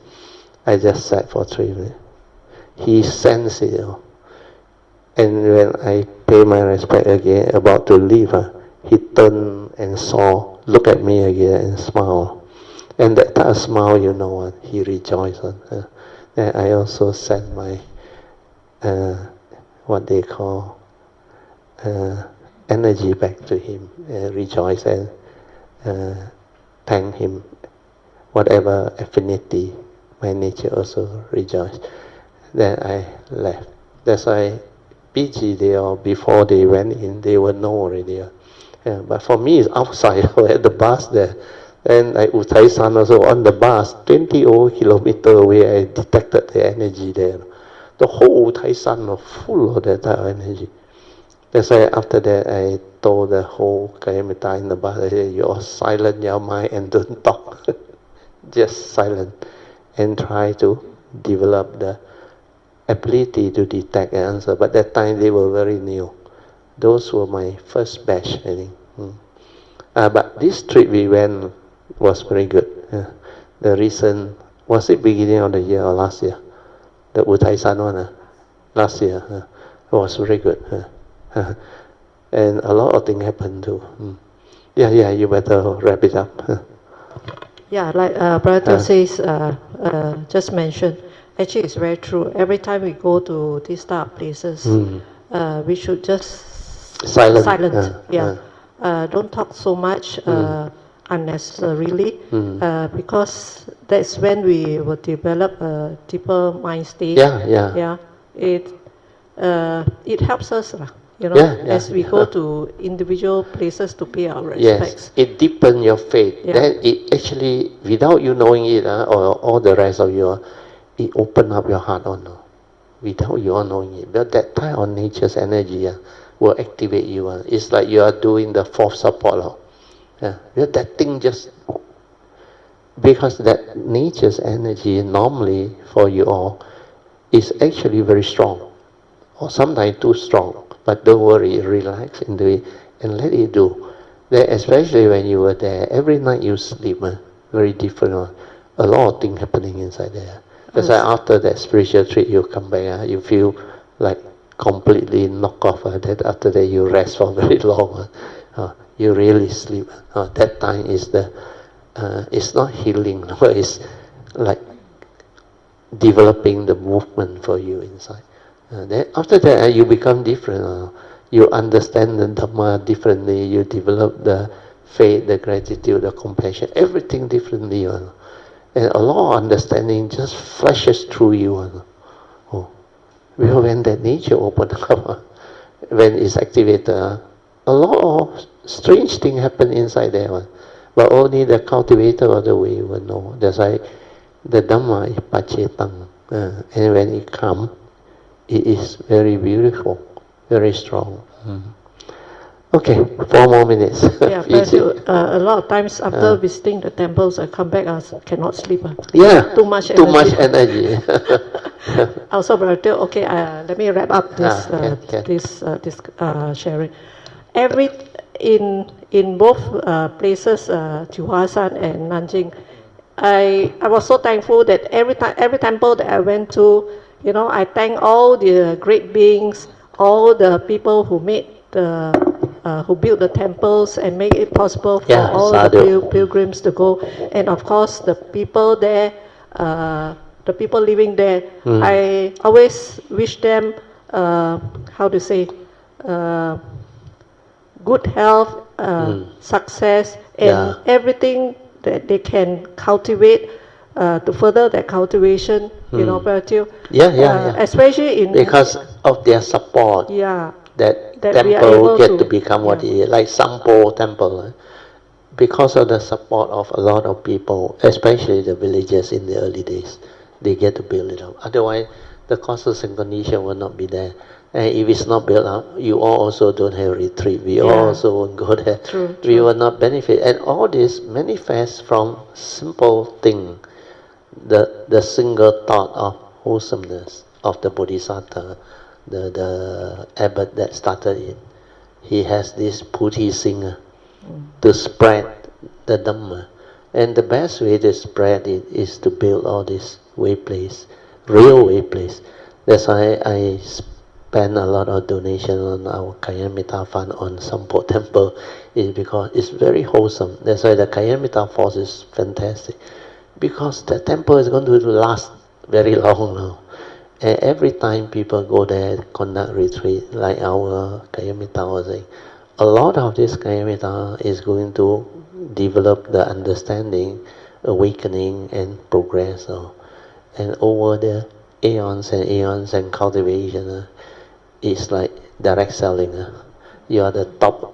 I just sat for 3 minutes. He sensed it. And when I pay my respect again, about to leave, he turned and looked at me again and smiled. And that smile, you know what, he rejoiced. And I also sent my, what they call, energy back to him, rejoice and thank him. Whatever affinity, my nature also rejoiced. Then I left. That's why PG, before they went in, they would know already. But for me, it's outside, at the bus there. And Uthai San also on the bus, 20 kilometers away, I detected the energy there. The whole Uthai San was full of that type of energy. That's why after that, I told the whole Kayamita in the bus, I said, you're silent your mind and don't talk. Just silent. And try to develop the ability to detect and answer. But that time they were very new. Those were my first batch, I think. But this trip we went was very good. The recent, was it beginning of the year or last year? The Uthai-san one, last year. It was very good. And a lot of things happened too. Yeah, you better wrap it up. Yeah, like Brother says, just mentioned, actually it's very true. Every time we go to these type of places, we should just silent. Don't talk so much unnecessarily, because that's when we will develop a deeper mind state. It helps us, as we go to individual places to pay our respects. Yes, it deepens your faith. Then it actually, without you knowing it, or all the rest of you, it opens up your heart without you knowing it. But that type of nature's energy will activate you. It's like you are doing the fourth support. That thing just, because that nature's energy normally for you all is actually very strong, or sometimes too strong. But don't worry, relax into it and let it do. Then especially when you were there, every night you sleep, very different. A lot of things happening inside there. That's why after that spiritual trip, you come back, you feel like completely knocked off. Then after that, you rest for very long. You really sleep. That time is it's not healing, but it's like developing the movement for you inside. Then after that, you become different. You understand the Dhamma differently. You develop the faith, the gratitude, the compassion, everything differently. And a lot of understanding just flashes through you. Well, when that nature opens up, when it's activated, a lot of strange things happen inside there. But only the cultivator of the way will know. That's why the Dhamma is pacetang. And when it comes, it is very beautiful, very strong. Okay, 4 more minutes. A lot of times after visiting the temples, I come back, I cannot sleep. Too much energy. Also, Brother, okay, let me wrap up this sharing. In both places, Hsuan and Nanjing, I was so thankful that every temple that I went to, I thank all the great beings, all the people who made who built the temples and make it possible for all the pilgrims to go, and of course the people there, the people living there. I always wish them, good health, success, and everything that they can cultivate to further their cultivation. Brother, especially because of their support. That temple get to become what it is, like Sampo temple. Because of the support of a lot of people, especially the villagers in the early days, they get to build it up. Otherwise, the causes and condition will not be there. And if it's not built up, you all also don't have retreat. We all also won't go there. True. We will not benefit. And all this manifests from simple thing, the single thought of wholesomeness of the Bodhisattva, the abbot that started it. He has this putti singer to spread the Dhamma. And the best way to spread it is to build all these way place, real way place. That's why I spend a lot of donation on our Kayamita fund on Sampo temple, is because it's very wholesome. That's why the Kayamita force is fantastic, because the temple is going to last very long now. And every time people go there, conduct retreat, like our Kayamita was saying, a lot of this Kayamita is going to develop the understanding, awakening, and progress. And over the aeons and cultivation, it's like direct selling. You are the top,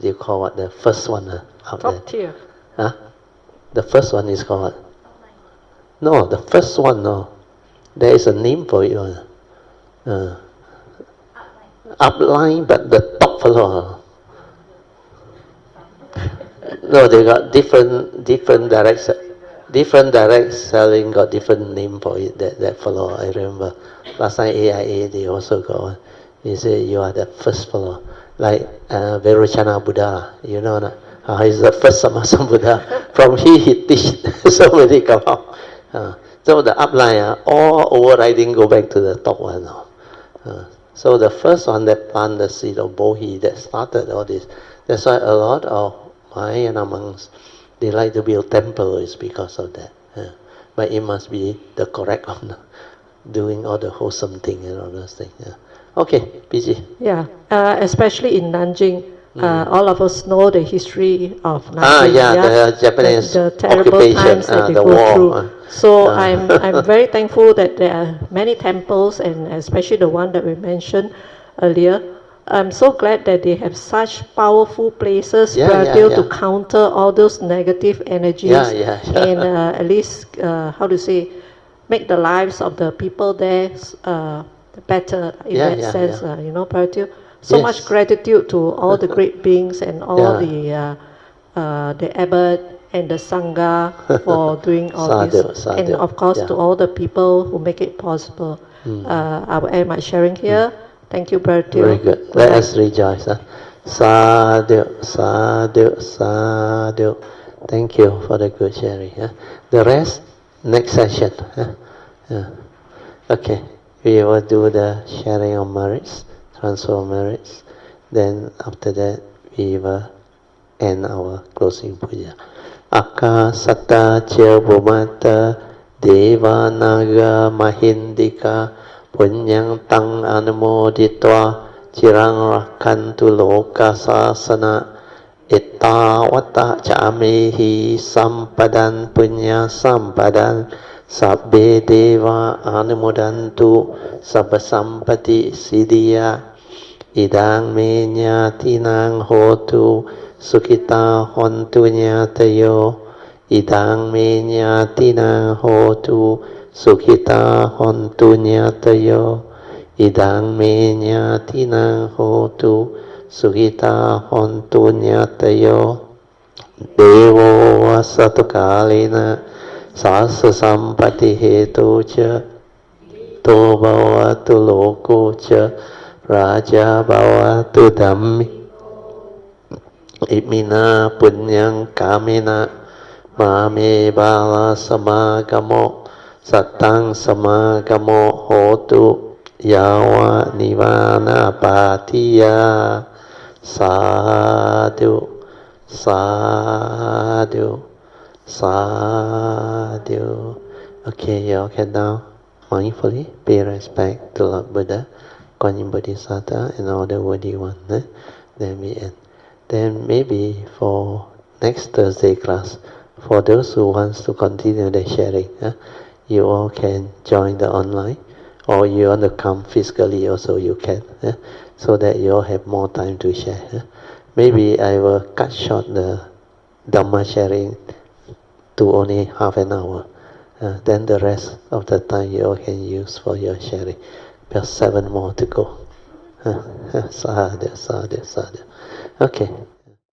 you call what, the first one out top tier. The first one is called what? No, the first one, no. There is a name for it. Upline, but the top floor. No, they got different direction. different direct selling got different name for it that follow. I remember last time AIA they also got one. He said you are the first follower. Like Vairocana Buddha, you know that? He's the first Sammasambuddha. From he teach so many come out. So the upline all overriding go back to the top one. So the first one that planted the seed of Bodhi that started all this. That's why a lot of Mahayana monks, they like to build temples because of that. But it must be the correct one, doing all the wholesome thing and all those things. Okay, PG. Yeah, especially in Nanjing, all of us know the history of Nanjing. The Japanese the terrible occupation, times that they the go war. through. So I'm very thankful that there are many temples, and especially the one that we mentioned earlier. I'm so glad that they have such powerful places to counter all those negative energies and at least make the lives of the people there better in that sense. You know, Paratil. So much gratitude to all the great beings and all the abbot and the sangha for doing all this, and of course to all the people who make it possible. I will end my sharing here. Thank you, Paratil. Very good. Let us rejoice. Sadhu, sadhu, sadhu. Thank you for the good sharing. The rest, next session. Okay, we will do the sharing of merits, transfer of merits. Then after that, we will end our closing puja. Akka satta cha bhumata deva naga mahindika punyang tang anumoditva cirang rakantu loka sasana ittavata camehi sampadan punya sampadan sabbe deva anumodantu sabbasampati siddhya idang me nyatinang hotu sukita hontu nyatayo idang me nyatinang hotu Sukita hontu nyatayo idang me nyatinang hotu sukita hontu nyatayo devo vasatu kalena sasa sampati hetu cha to bhavatu loko cha raja bhavatu dhammi imina punyang kamena mame bala samagamo Satang samagamo hotu yawa nivana patiya sadhu sadhu sadhu. Okay, you all can now mindfully pay respect to Lord Buddha, Kuan Yin Bodhisattva and all the worthy ones. Then we end. Then maybe for next Thursday class, for those who wants to continue the sharing, you all can join the online, or you want to come physically also you can, so that you all have more time to share. Maybe I will cut short the Dhamma sharing to only half an hour. Then the rest of the time you all can use for your sharing. There's 7 more to go. Sadhu, sadhu, sadhu. Okay.